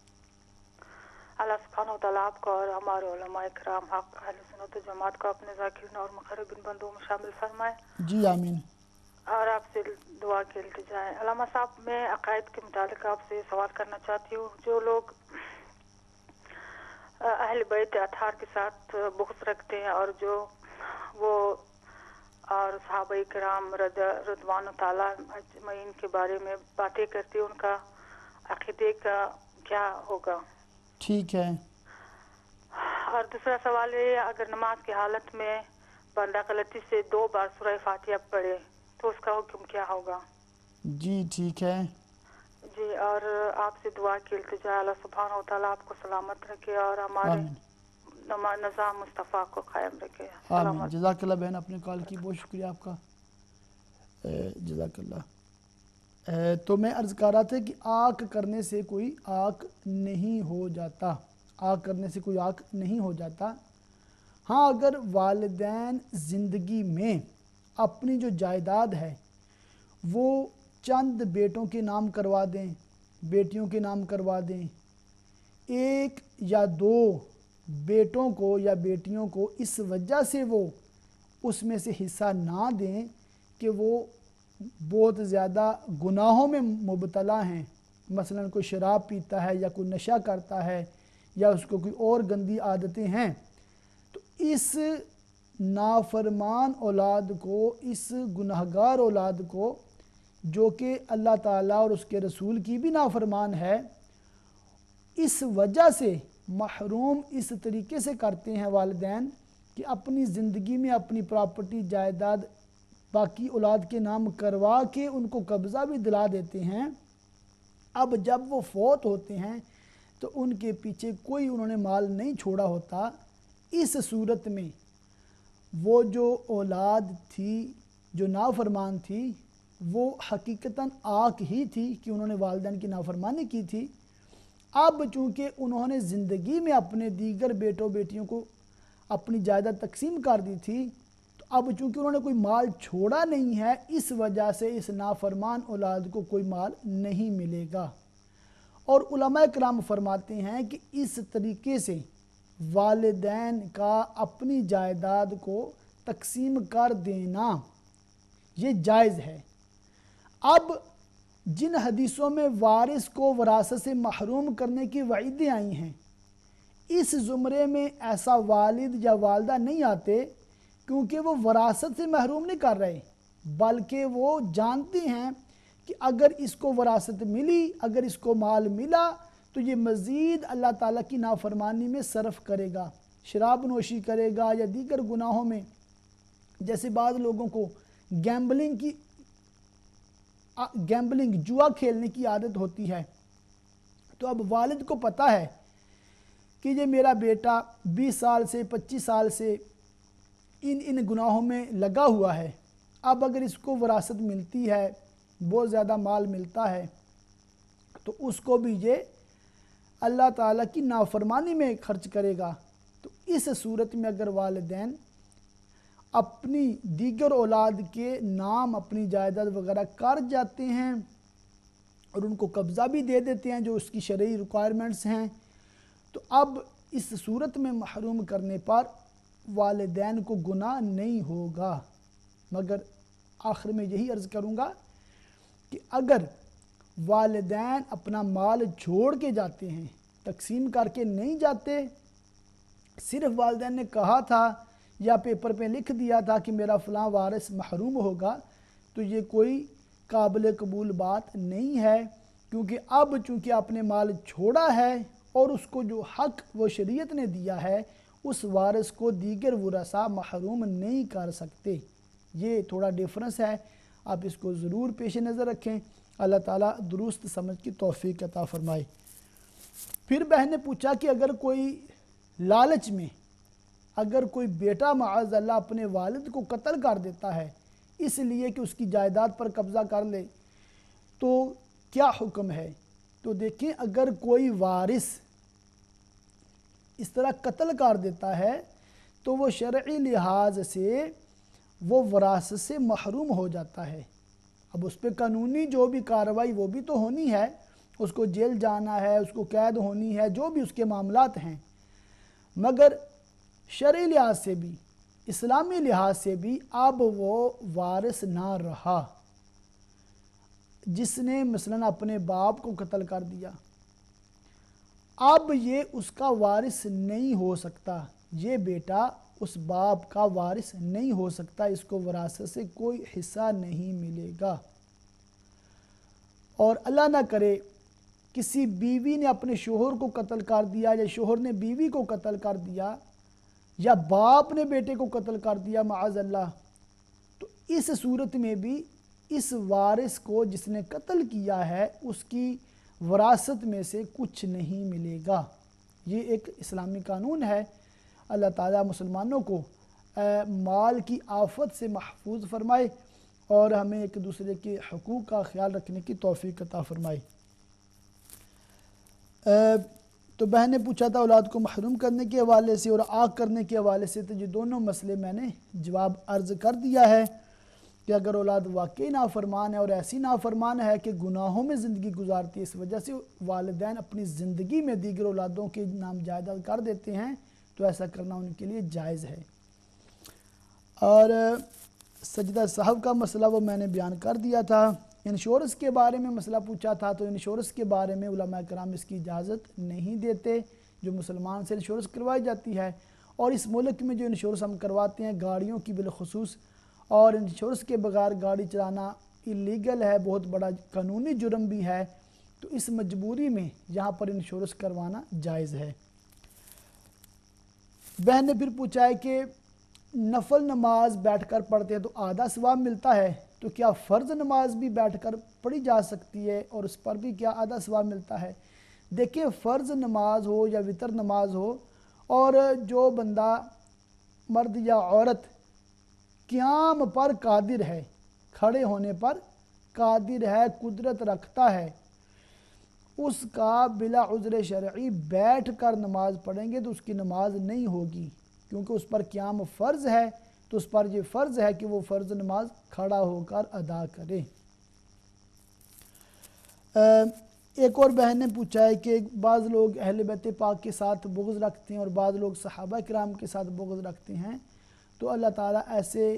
اللہ سبحانہ و تعالیٰ آپ کو اور ہمارے علماء کرام حق اہل سنت و جماعت کو اپنے ذاکرین اور مقربین بندوں میں شامل فرمائے. جی آمین. اور آپ سے دعا کی التجا ہے. علامہ صاحب، میں عقائد کے متعلق آپ سے سوال کرنا چاہتی ہوں. جو لوگ اہل بیت اطہار کے ساتھ بغض رکھتے ہیں اور جو وہ اور صحابہ کرام رضوان تعالیٰ اجمعین کے بارے میں باتیں کرتے ہیں، ان کا عقیدے کا کیا ہوگا؟ ٹھیک ہے. اور دوسرا سوال ہے، اگر نماز کی حالت میں بندہ غلطی سے 2 بار سورہ فاتحہ پڑھے تو اس کا حکم کیا ہوگا؟ جی ٹھیک ہے. جی، اور آپ سے دعا کی التجا، اللہ سبحانہ و تعالیٰ آپ کو سلامت رکھے اور ہمارے نظام مصطفیٰ کو قائم رکھے. آمین. جزاک اللہ بہن، اپنے کال کی بہت شکریہ آپ کا. جزاک اللہ. تو میں عرض کر رہا تھا کہ آنکھ کرنے سے کوئی آنکھ نہیں ہو جاتا. آنکھ کرنے سے کوئی آنکھ نہیں ہو جاتا. ہاں، اگر والدین زندگی میں اپنی جو جائیداد ہے وہ چند بیٹوں کے نام کروا دیں، بیٹیوں کے نام کروا دیں، 1 یا 2 بیٹوں کو یا بیٹیوں کو اس وجہ سے وہ اس میں سے حصہ نہ دیں کہ وہ بہت زیادہ گناہوں میں مبتلا ہیں، مثلا کوئی شراب پیتا ہے یا کوئی نشہ کرتا ہے یا اس کو کوئی اور گندی عادتیں ہیں، تو اس نافرمان اولاد کو، اس گناہگار اولاد کو جو کہ اللہ تعالیٰ اور اس کے رسول کی بھی نافرمان ہے، اس وجہ سے محروم اس طریقے سے کرتے ہیں والدین کہ اپنی زندگی میں اپنی پراپرٹی جائیداد باقی اولاد کے نام کروا کے ان کو قبضہ بھی دلا دیتے ہیں. اب جب وہ فوت ہوتے ہیں تو ان کے پیچھے کوئی انہوں نے مال نہیں چھوڑا ہوتا. اس صورت میں وہ جو اولاد تھی جو نافرمان تھی وہ حقیقتاً آنکھ ہی تھی کہ انہوں نے والدین کی نافرمانی کی تھی. اب چونکہ انہوں نے زندگی میں اپنے دیگر بیٹوں بیٹیوں کو اپنی جائیداد تقسیم کر دی تھی، تو اب چونکہ انہوں نے کوئی مال چھوڑا نہیں ہے، اس وجہ سے اس نافرمان اولاد کو کوئی مال نہیں ملے گا. اور علماء کرام فرماتے ہیں کہ اس طریقے سے والدین کا اپنی جائیداد کو تقسیم کر دینا یہ جائز ہے. اب جن حدیثوں میں وارث کو وراثت سے محروم کرنے کی وعیدیں آئی ہیں، اس زمرے میں ایسا والد یا والدہ نہیں آتے، کیونکہ وہ وراثت سے محروم نہیں کر رہے، بلکہ وہ جانتے ہیں کہ اگر اس کو وراثت ملی، اگر اس کو مال ملا تو یہ مزید اللہ تعالیٰ کی نافرمانی میں صرف کرے گا، شراب نوشی کرے گا یا دیگر گناہوں میں، جیسے بعض لوگوں کو گیمبلنگ جوا کھیلنے کی عادت ہوتی ہے۔ تو اب والد کو پتہ ہے کہ یہ میرا بیٹا 20 سال سے 25 سال سے ان گناہوں میں لگا ہوا ہے، اب اگر اس کو وراثت ملتی ہے، بہت زیادہ مال ملتا ہے، تو اس کو بھی یہ اللہ تعالیٰ کی نافرمانی میں خرچ کرے گا۔ تو اس صورت میں اگر والدین اپنی دیگر اولاد کے نام اپنی جائیداد وغیرہ کر جاتے ہیں اور ان کو قبضہ بھی دے دیتے ہیں جو اس کی شرعی ریکوائرمنٹس ہیں، تو اب اس صورت میں محروم کرنے پر والدین کو گناہ نہیں ہوگا۔ مگر آخر میں یہی عرض کروں گا کہ اگر والدین اپنا مال چھوڑ کے جاتے ہیں، تقسیم کر کے نہیں جاتے، صرف والدین نے کہا تھا یا پیپر پہ لکھ دیا تھا کہ میرا فلاں وارث محروم ہوگا، تو یہ کوئی قابل قبول بات نہیں ہے، کیونکہ اب چونکہ آپ نے مال چھوڑا ہے اور اس کو جو حق وہ شریعت نے دیا ہے، اس وارث کو دیگر ورثاء محروم نہیں کر سکتے۔ یہ تھوڑا ڈیفرنس ہے، آپ اس کو ضرور پیش نظر رکھیں۔ اللہ تعالیٰ درست سمجھ کی توفیق عطا فرمائے۔ پھر بہن نے پوچھا کہ اگر کوئی لالچ میں اگر کوئی بیٹا معاذ اللہ اپنے والد کو قتل کر دیتا ہے اس لیے کہ اس کی جائیداد پر قبضہ کر لے تو کیا حکم ہے؟ تو دیکھیں، اگر کوئی وارث اس طرح قتل کر دیتا ہے تو وہ شرعی لحاظ سے وہ وراثت سے محروم ہو جاتا ہے۔ اب اس پہ قانونی جو بھی کارروائی وہ بھی تو ہونی ہے، اس کو جیل جانا ہے، اس کو قید ہونی ہے، جو بھی اس کے معاملات ہیں، مگر شرعی لحاظ سے بھی اسلامی لحاظ سے بھی اب وہ وارث نہ رہا۔ جس نے مثلاً اپنے باپ کو قتل کر دیا، اب یہ اس کا وارث نہیں ہو سکتا، یہ بیٹا اس باپ کا وارث نہیں ہو سکتا، اس کو وراثت سے کوئی حصہ نہیں ملے گا۔ اور اللہ نہ کرے کسی بیوی نے اپنے شوہر کو قتل کر دیا یا شوہر نے بیوی کو قتل کر دیا یا باپ نے بیٹے کو قتل کر دیا معاذ اللہ، تو اس صورت میں بھی اس وارث کو جس نے قتل کیا ہے اس کی وراثت میں سے کچھ نہیں ملے گا۔ یہ ایک اسلامی قانون ہے۔ اللہ تعالیٰ مسلمانوں کو مال کی آفت سے محفوظ فرمائے اور ہمیں ایک دوسرے کے حقوق کا خیال رکھنے کی توفیق عطا فرمائے۔ تو بہن نے پوچھا تھا اولاد کو محروم کرنے کے حوالے سے اور آگ کرنے کے حوالے سے، تو یہ دونوں مسئلے میں نے جواب عرض کر دیا ہے کہ اگر اولاد واقعی نافرمان ہے اور ایسی نافرمان ہے کہ گناہوں میں زندگی گزارتی ہے، اس وجہ سے والدین اپنی زندگی میں دیگر اولادوں کے نام جائیداد کر دیتے ہیں، تو ایسا کرنا ان کے لیے جائز ہے۔ اور سجدہ صاحب کا مسئلہ وہ میں نے بیان کر دیا تھا۔ انشورنس کے بارے میں مسئلہ پوچھا تھا، تو انشورنس کے بارے میں علماء کرام اس کی اجازت نہیں دیتے جو مسلمان سے انشورنس کروائی جاتی ہے، اور اس ملک میں جو انشورنس ہم کرواتے ہیں گاڑیوں کی بالخصوص، اور انشورنس کے بغیر گاڑی چلانا اللیگل ہے، بہت بڑا قانونی جرم بھی ہے، تو اس مجبوری میں یہاں پر انشورنس کروانا جائز ہے۔ بہن نے پھر پوچھا ہے کہ نفل نماز بیٹھ کر پڑھتے ہیں تو آدھا ثواب ملتا ہے، تو کیا فرض نماز بھی بیٹھ کر پڑھی جا سکتی ہے اور اس پر بھی کیا آدھا ثواب ملتا ہے؟ دیکھیں، فرض نماز ہو یا وتر نماز ہو، اور جو بندہ مرد یا عورت قیام پر قادر ہے، کھڑے ہونے پر قادر ہے، قدرت رکھتا ہے، اس کا بلا عذر شرعی بیٹھ کر نماز پڑھیں گے تو اس کی نماز نہیں ہوگی، کیونکہ اس پر قیام فرض ہے، تو اس پر یہ فرض ہے کہ وہ فرض نماز کھڑا ہو کر ادا کرے۔ ایک اور بہن نے پوچھا ہے کہ بعض لوگ اہل بیت پاک کے ساتھ بغض رکھتے ہیں اور بعض لوگ صحابہ کرام کے ساتھ بغض رکھتے ہیں، تو اللہ تعالیٰ ایسے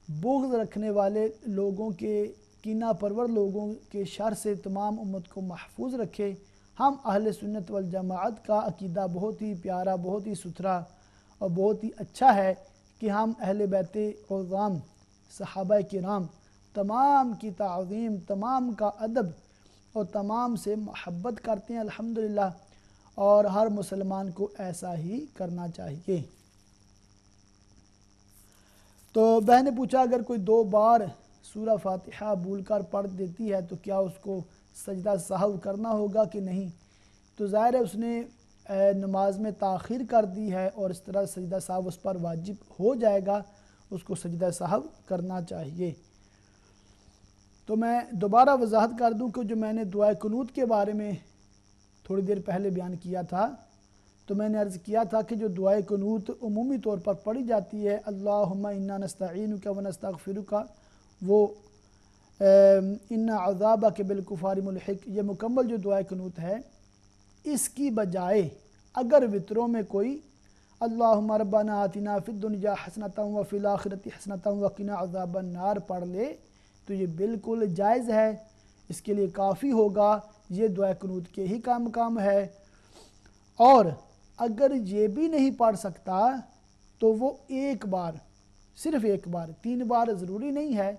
بغض رکھنے والے لوگوں کے کینہ پرور لوگوں کے شر سے تمام امت کو محفوظ رکھے۔ ہم اہل سنت والجماعت کا عقیدہ بہت ہی پیارا، بہت ہی ستھرا اور بہت ہی اچھا ہے کہ ہم اہل بیت عظام صحابہ کرام تمام کی تعظیم، تمام کا ادب اور تمام سے محبت کرتے ہیں الحمدللہ، اور ہر مسلمان کو ایسا ہی کرنا چاہیے۔ تو بہن نے پوچھا اگر کوئی 2 بار سورہ فاتحہ بھول کر پڑھ دیتی ہے تو کیا اس کو سجدہ سہو کرنا ہوگا کہ نہیں؟ تو ظاہر ہے اس نے نماز میں تاخیر کر دی ہے اور اس طرح سجدہ سہو اس پر واجب ہو جائے گا، اس کو سجدہ سہو کرنا چاہیے۔ تو میں دوبارہ وضاحت کر دوں کہ جو میں نے دعائے قنوت کے بارے میں تھوڑی دیر پہلے بیان کیا تھا، تو میں نے عرض کیا تھا کہ جو دعائے قنوت عمومی طور پر پڑھی جاتی ہے اللہم انا نستعینک و نستغفرک، وہ ان عذابک بالکفار ملحق، یہ مکمل جو دعائے قنوت ہے، اس کی بجائے اگر وطروں میں کوئی اللہم ربنا آتنا فی الدنیا حسنۃ وفی الآخرۃ حسنۃ وقنا عذاب النار پڑھ لے تو یہ بالکل جائز ہے، اس کے لیے کافی ہوگا، یہ دعائے قنوت کے ہی کام ہے۔ اور اگر یہ بھی نہیں پڑھ سکتا تو وہ ایک بار، صرف ایک بار، 3 بار ضروری نہیں ہے،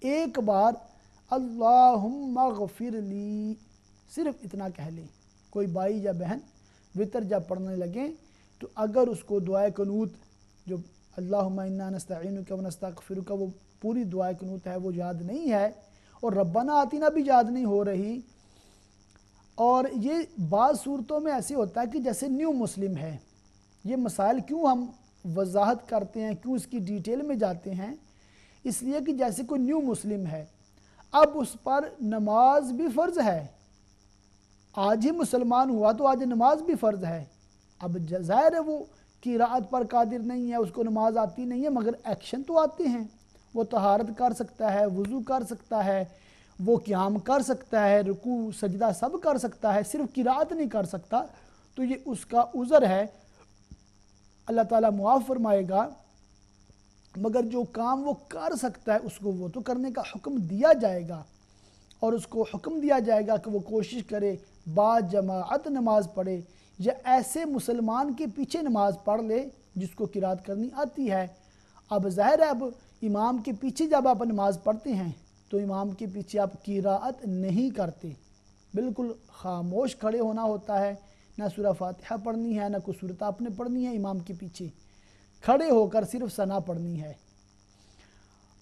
ایک بار اللہم اغفر لی صرف اتنا کہہ لیں۔ کوئی بھائی یا بہن وطر جب پڑھنے لگیں تو اگر اس کو دعائے قنوت جو اللہم انا نستعینک و نستغفرک وہ پوری دعائے قنوت ہے وہ یاد نہیں ہے، اور ربنا آتینا بھی یاد نہیں ہو رہی، اور یہ بعض صورتوں میں ایسے ہوتا ہے کہ جیسے نیو مسلم ہے، یہ مسائل کیوں ہم وضاحت کرتے ہیں، کیوں اس کی ڈیٹیل میں جاتے ہیں، اس لیے کہ جیسے کوئی نیو مسلم ہے، اب اس پر نماز بھی فرض ہے، آج ہی مسلمان ہوا تو آج نماز بھی فرض ہے، اب ظاہر ہے وہ قرات پر قادر نہیں ہے، اس کو نماز آتی نہیں ہے، مگر ایکشن تو آتے ہیں، وہ طہارت کر سکتا ہے، وضو کر سکتا ہے، وہ قیام کر سکتا ہے، رکوع سجدہ سب کر سکتا ہے، صرف قرات نہیں کر سکتا، تو یہ اس کا عذر ہے، اللہ تعالیٰ معاف فرمائے گا، مگر جو کام وہ کر سکتا ہے اس کو وہ تو کرنے کا حکم دیا جائے گا، اور اس کو حکم دیا جائے گا کہ وہ کوشش کرے با جماعت نماز پڑھے، یا ایسے مسلمان کے پیچھے نماز پڑھ لے جس کو قرات کرنی آتی ہے۔ اب ظاہر ہے اب امام کے پیچھے جب آپ نماز پڑھتے ہیں تو امام کے پیچھے آپ قرات نہیں کرتے، بالکل خاموش کھڑے ہونا ہوتا ہے، نہ سورہ فاتحہ پڑھنی ہے، نہ کوئی سورت آپ نے پڑھنی ہے، امام کے پیچھے کھڑے ہو کر صرف ثنا پڑھنی ہے،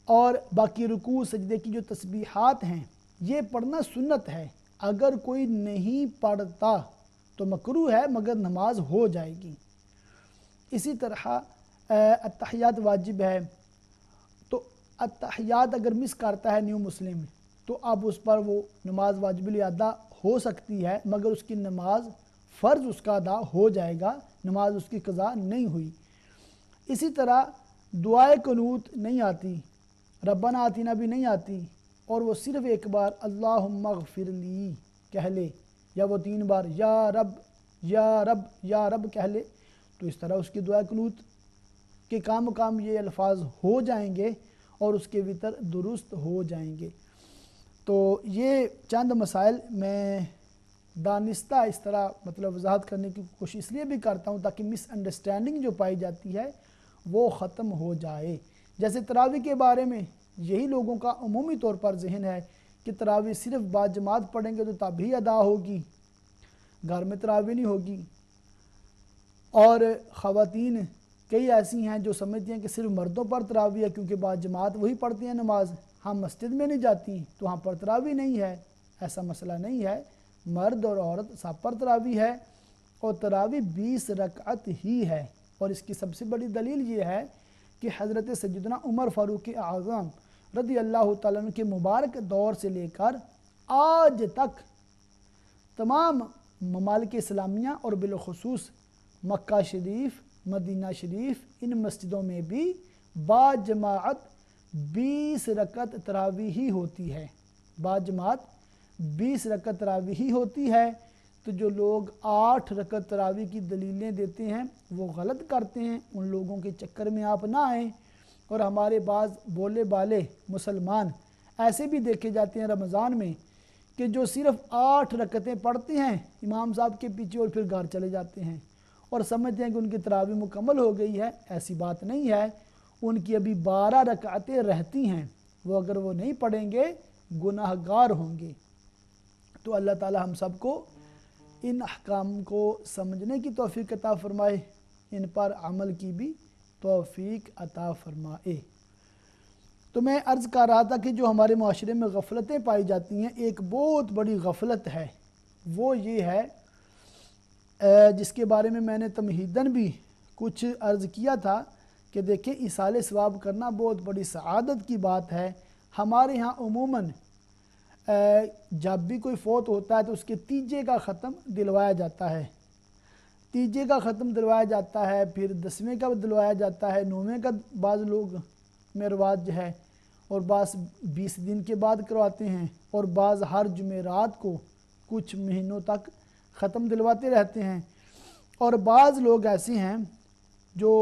اور باقی رکوع سجدے کی جو تسبیحات ہیں یہ پڑھنا سنت ہے، اگر کوئی نہیں پڑھتا تو مکروہ ہے مگر نماز ہو جائے گی۔ اسی طرح التحیات واجب ہے، تو التحیات اگر مس کرتا ہے نیو مسلم تو اب اس پر وہ نماز واجب الادا ہو سکتی ہے، مگر اس کی نماز فرض اس کا ادا ہو جائے گا، نماز اس کی قضا نہیں ہوئی۔ اسی طرح دعائے قنوت نہیں آتی، ربنا آتینا بھی نہیں آتی، اور وہ صرف ایک بار اللہم اغفر لی کہہ لے، یا وہ 3 بار یا رب یا رب یا رب کہہ لے، تو اس طرح اس کی دعائے قنوت کے کام یہ الفاظ ہو جائیں گے اور اس کے وطر درست ہو جائیں گے۔ تو یہ چند مسائل میں دانستہ اس طرح مطلب وضاحت کرنے کی کوشش اس لیے بھی کرتا ہوں تاکہ مس انڈرسٹینڈنگ جو پائی جاتی ہے وہ ختم ہو جائے۔ جیسے تراویح کے بارے میں یہی لوگوں کا عمومی طور پر ذہن ہے کہ تراویح صرف با جماعت پڑھیں گے تو تب ہی ادا ہوگی، گھر میں تراویح نہیں ہوگی، اور خواتین کئی ایسی ہیں جو سمجھتی ہیں کہ صرف مردوں پر تراویح ہے کیونکہ با جماعت وہی پڑھتی ہیں نماز، ہم مسجد میں نہیں جاتی تو ہم پر تراویح نہیں ہے۔ ایسا مسئلہ نہیں ہے، مرد اور عورت سب پر تراویح ہے، اور تراویح 20 رکعت ہی ہے، اور اس کی سب سے بڑی دلیل یہ ہے کہ حضرت سیدنا عمر فاروق اعظم رضی اللہ تعالیٰ عنہ کے مبارک دور سے لے کر آج تک تمام ممالک اسلامیہ اور بالخصوص مکہ شریف، مدینہ شریف، ان مسجدوں میں بھی با جماعت 20 رکعت تراویح ہی ہوتی ہے، با جماعت 20 رکعت تراویح ہی ہوتی ہے۔ تو جو لوگ 8 رکعت تراویح کی دلیلیں دیتے ہیں وہ غلط کرتے ہیں، ان لوگوں کے چکر میں آپ نہ آئیں، اور ہمارے بعض بولے بالے مسلمان ایسے بھی دیکھے جاتے ہیں رمضان میں کہ جو صرف 8 رکعتیں پڑھتے ہیں امام صاحب کے پیچھے اور پھر گھر چلے جاتے ہیں اور سمجھتے ہیں کہ ان کی تراویح مکمل ہو گئی ہے. ایسی بات نہیں ہے، ان کی ابھی 12 رکعتیں رہتی ہیں، وہ اگر وہ نہیں پڑھیں گے گناہ گار ہوں گے. تو اللہ تعالی ہم سب کو ان احکام کو سمجھنے کی توفیق عطا فرمائے، ان پر عمل کی بھی توفیق عطا فرمائے. تو میں عرض کر رہا تھا کہ جو ہمارے معاشرے میں غفلتیں پائی جاتی ہیں، ایک بہت بڑی غفلت ہے، وہ یہ ہے جس کے بارے میں نے تمہیداً بھی کچھ عرض کیا تھا کہ دیکھیں ایصال ثواب کرنا بہت بڑی سعادت کی بات ہے. ہمارے ہاں عموماً جب بھی کوئی فوت ہوتا ہے تو اس کے تیجے کا ختم دلوایا جاتا ہے، تیجے کا ختم دلوایا جاتا ہے، پھر 10ویں کا دلوایا جاتا ہے، 9ویں کا بعض لوگ میں رواج ہے، اور بعض 20 دن کے بعد کرواتے ہیں، اور بعض ہر جمعرات کو کچھ مہینوں تک ختم دلواتے رہتے ہیں. اور بعض لوگ ایسے ہیں جو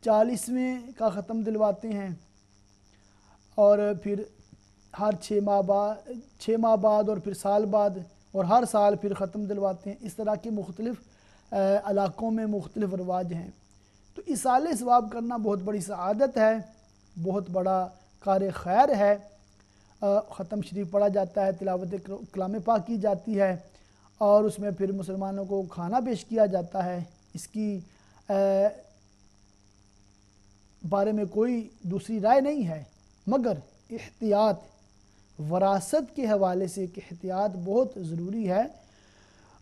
40ویں کا ختم دلواتے ہیں اور پھر ہر 6 ماہ بعد اور پھر سال بعد اور ہر سال پھر ختم دلواتے ہیں. اس طرح کے مختلف علاقوں میں مختلف رواج ہیں. تو ایصال ثواب کرنا بہت بڑی سعادت ہے، بہت بڑا کار خیر ہے. ختم شریف پڑھا جاتا ہے، تلاوت کلام پاک کی جاتی ہے، اور اس میں پھر مسلمانوں کو کھانا پیش کیا جاتا ہے. اس کی بارے میں کوئی دوسری رائے نہیں ہے، مگر احتیاط وراثت کے حوالے سے ایک احتیاط بہت ضروری ہے،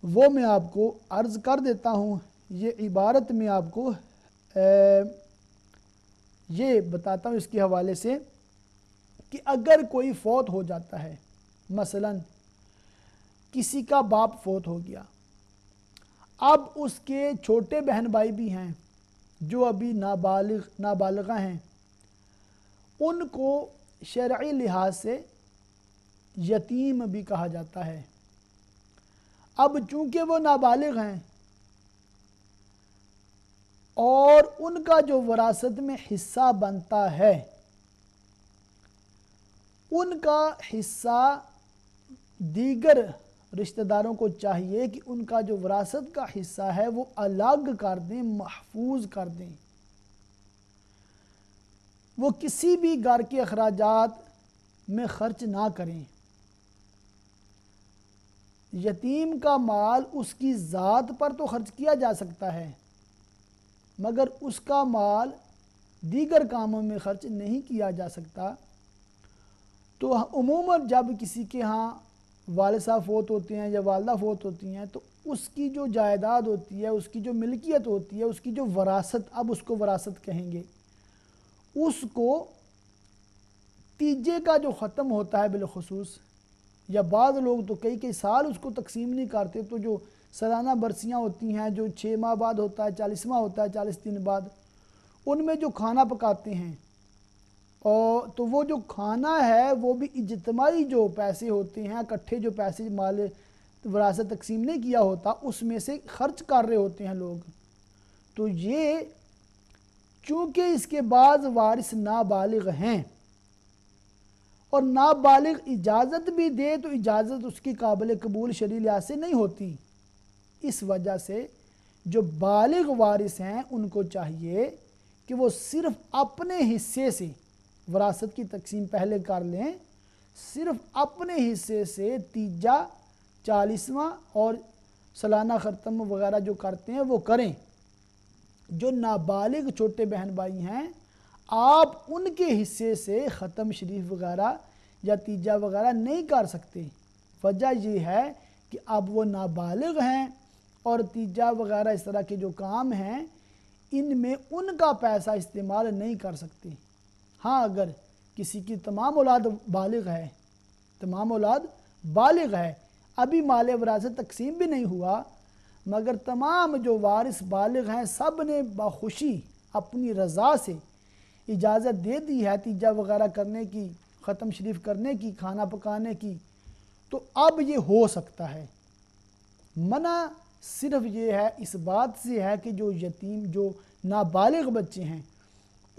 وہ میں آپ کو عرض کر دیتا ہوں. یہ عبارت میں آپ کو یہ بتاتا ہوں اس کے حوالے سے کہ اگر کوئی فوت ہو جاتا ہے، مثلا کسی کا باپ فوت ہو گیا، اب اس کے چھوٹے بہن بھائی بھی ہیں جو ابھی نابالغہ ہیں، ان کو شرعی لحاظ سے یتیم بھی کہا جاتا ہے. اب چونکہ وہ نابالغ ہیں اور ان کا جو وراثت میں حصہ بنتا ہے، ان کا حصہ دیگر رشتہ داروں کو چاہیے کہ ان کا جو وراثت کا حصہ ہے وہ الگ کر دیں، محفوظ کر دیں. وہ کسی بھی گھر کے اخراجات میں خرچ نہ کریں. یتیم کا مال اس کی ذات پر تو خرچ کیا جا سکتا ہے، مگر اس کا مال دیگر کاموں میں خرچ نہیں کیا جا سکتا. تو عموماً جب کسی کے ہاں والد صاحب فوت ہوتے ہیں یا والدہ فوت ہوتی ہیں تو اس کی جو جائیداد ہوتی ہے، اس کی جو ملکیت ہوتی ہے، اس کی جو وراثت، اب اس کو وراثت کہیں گے، اس کو تیجے کا جو ختم ہوتا ہے بالخصوص، یا بعض لوگ تو کئی سال اس کو تقسیم نہیں کرتے، تو جو سالانہ برسیاں ہوتی ہیں جو 6 ماہ بعد ہوتا ہے، 40واں ہوتا ہے 40 دن بعد، ان میں جو کھانا پکاتے ہیں، اور تو وہ جو کھانا ہے وہ بھی اجتماعی جو پیسے ہوتے ہیں، اکٹھے جو پیسے مال وراثت تقسیم نہیں کیا ہوتا، اس میں سے خرچ کر رہے ہوتے ہیں لوگ. تو یہ چونکہ اس کے بعض وارث نابالغ ہیں اور نابالغ اجازت بھی دے تو اجازت اس کی قابل قبول شرعی لحاظ سے نہیں ہوتی، اس وجہ سے جو بالغ وارث ہیں ان کو چاہیے کہ وہ صرف اپنے حصے سے وراثت کی تقسیم پہلے کر لیں، صرف اپنے حصے سے تیجا، 40واں اور سالانہ ختم وغیرہ جو کرتے ہیں وہ کریں. جو نابالغ چھوٹے بہن بھائی ہیں، آپ ان کے حصے سے ختم شریف وغیرہ یا تیجا وغیرہ نہیں کر سکتے. وجہ یہ ہے کہ اب وہ نابالغ ہیں اور تیجا وغیرہ اس طرح کے جو کام ہیں ان میں ان کا پیسہ استعمال نہیں کر سکتے. ہاں اگر کسی کی تمام اولاد بالغ ہے، ابھی مال وراثت تقسیم بھی نہیں ہوا، مگر تمام جو وارث بالغ ہیں سب نے بخوشی اپنی رضا سے اجازت دے دی ہے تیجا وغیرہ کرنے کی، ختم شریف کرنے کی، کھانا پکانے کی، تو اب یہ ہو سکتا ہے. منع صرف یہ ہے، اس بات سے ہے کہ جو یتیم، جو نابالغ بچے ہیں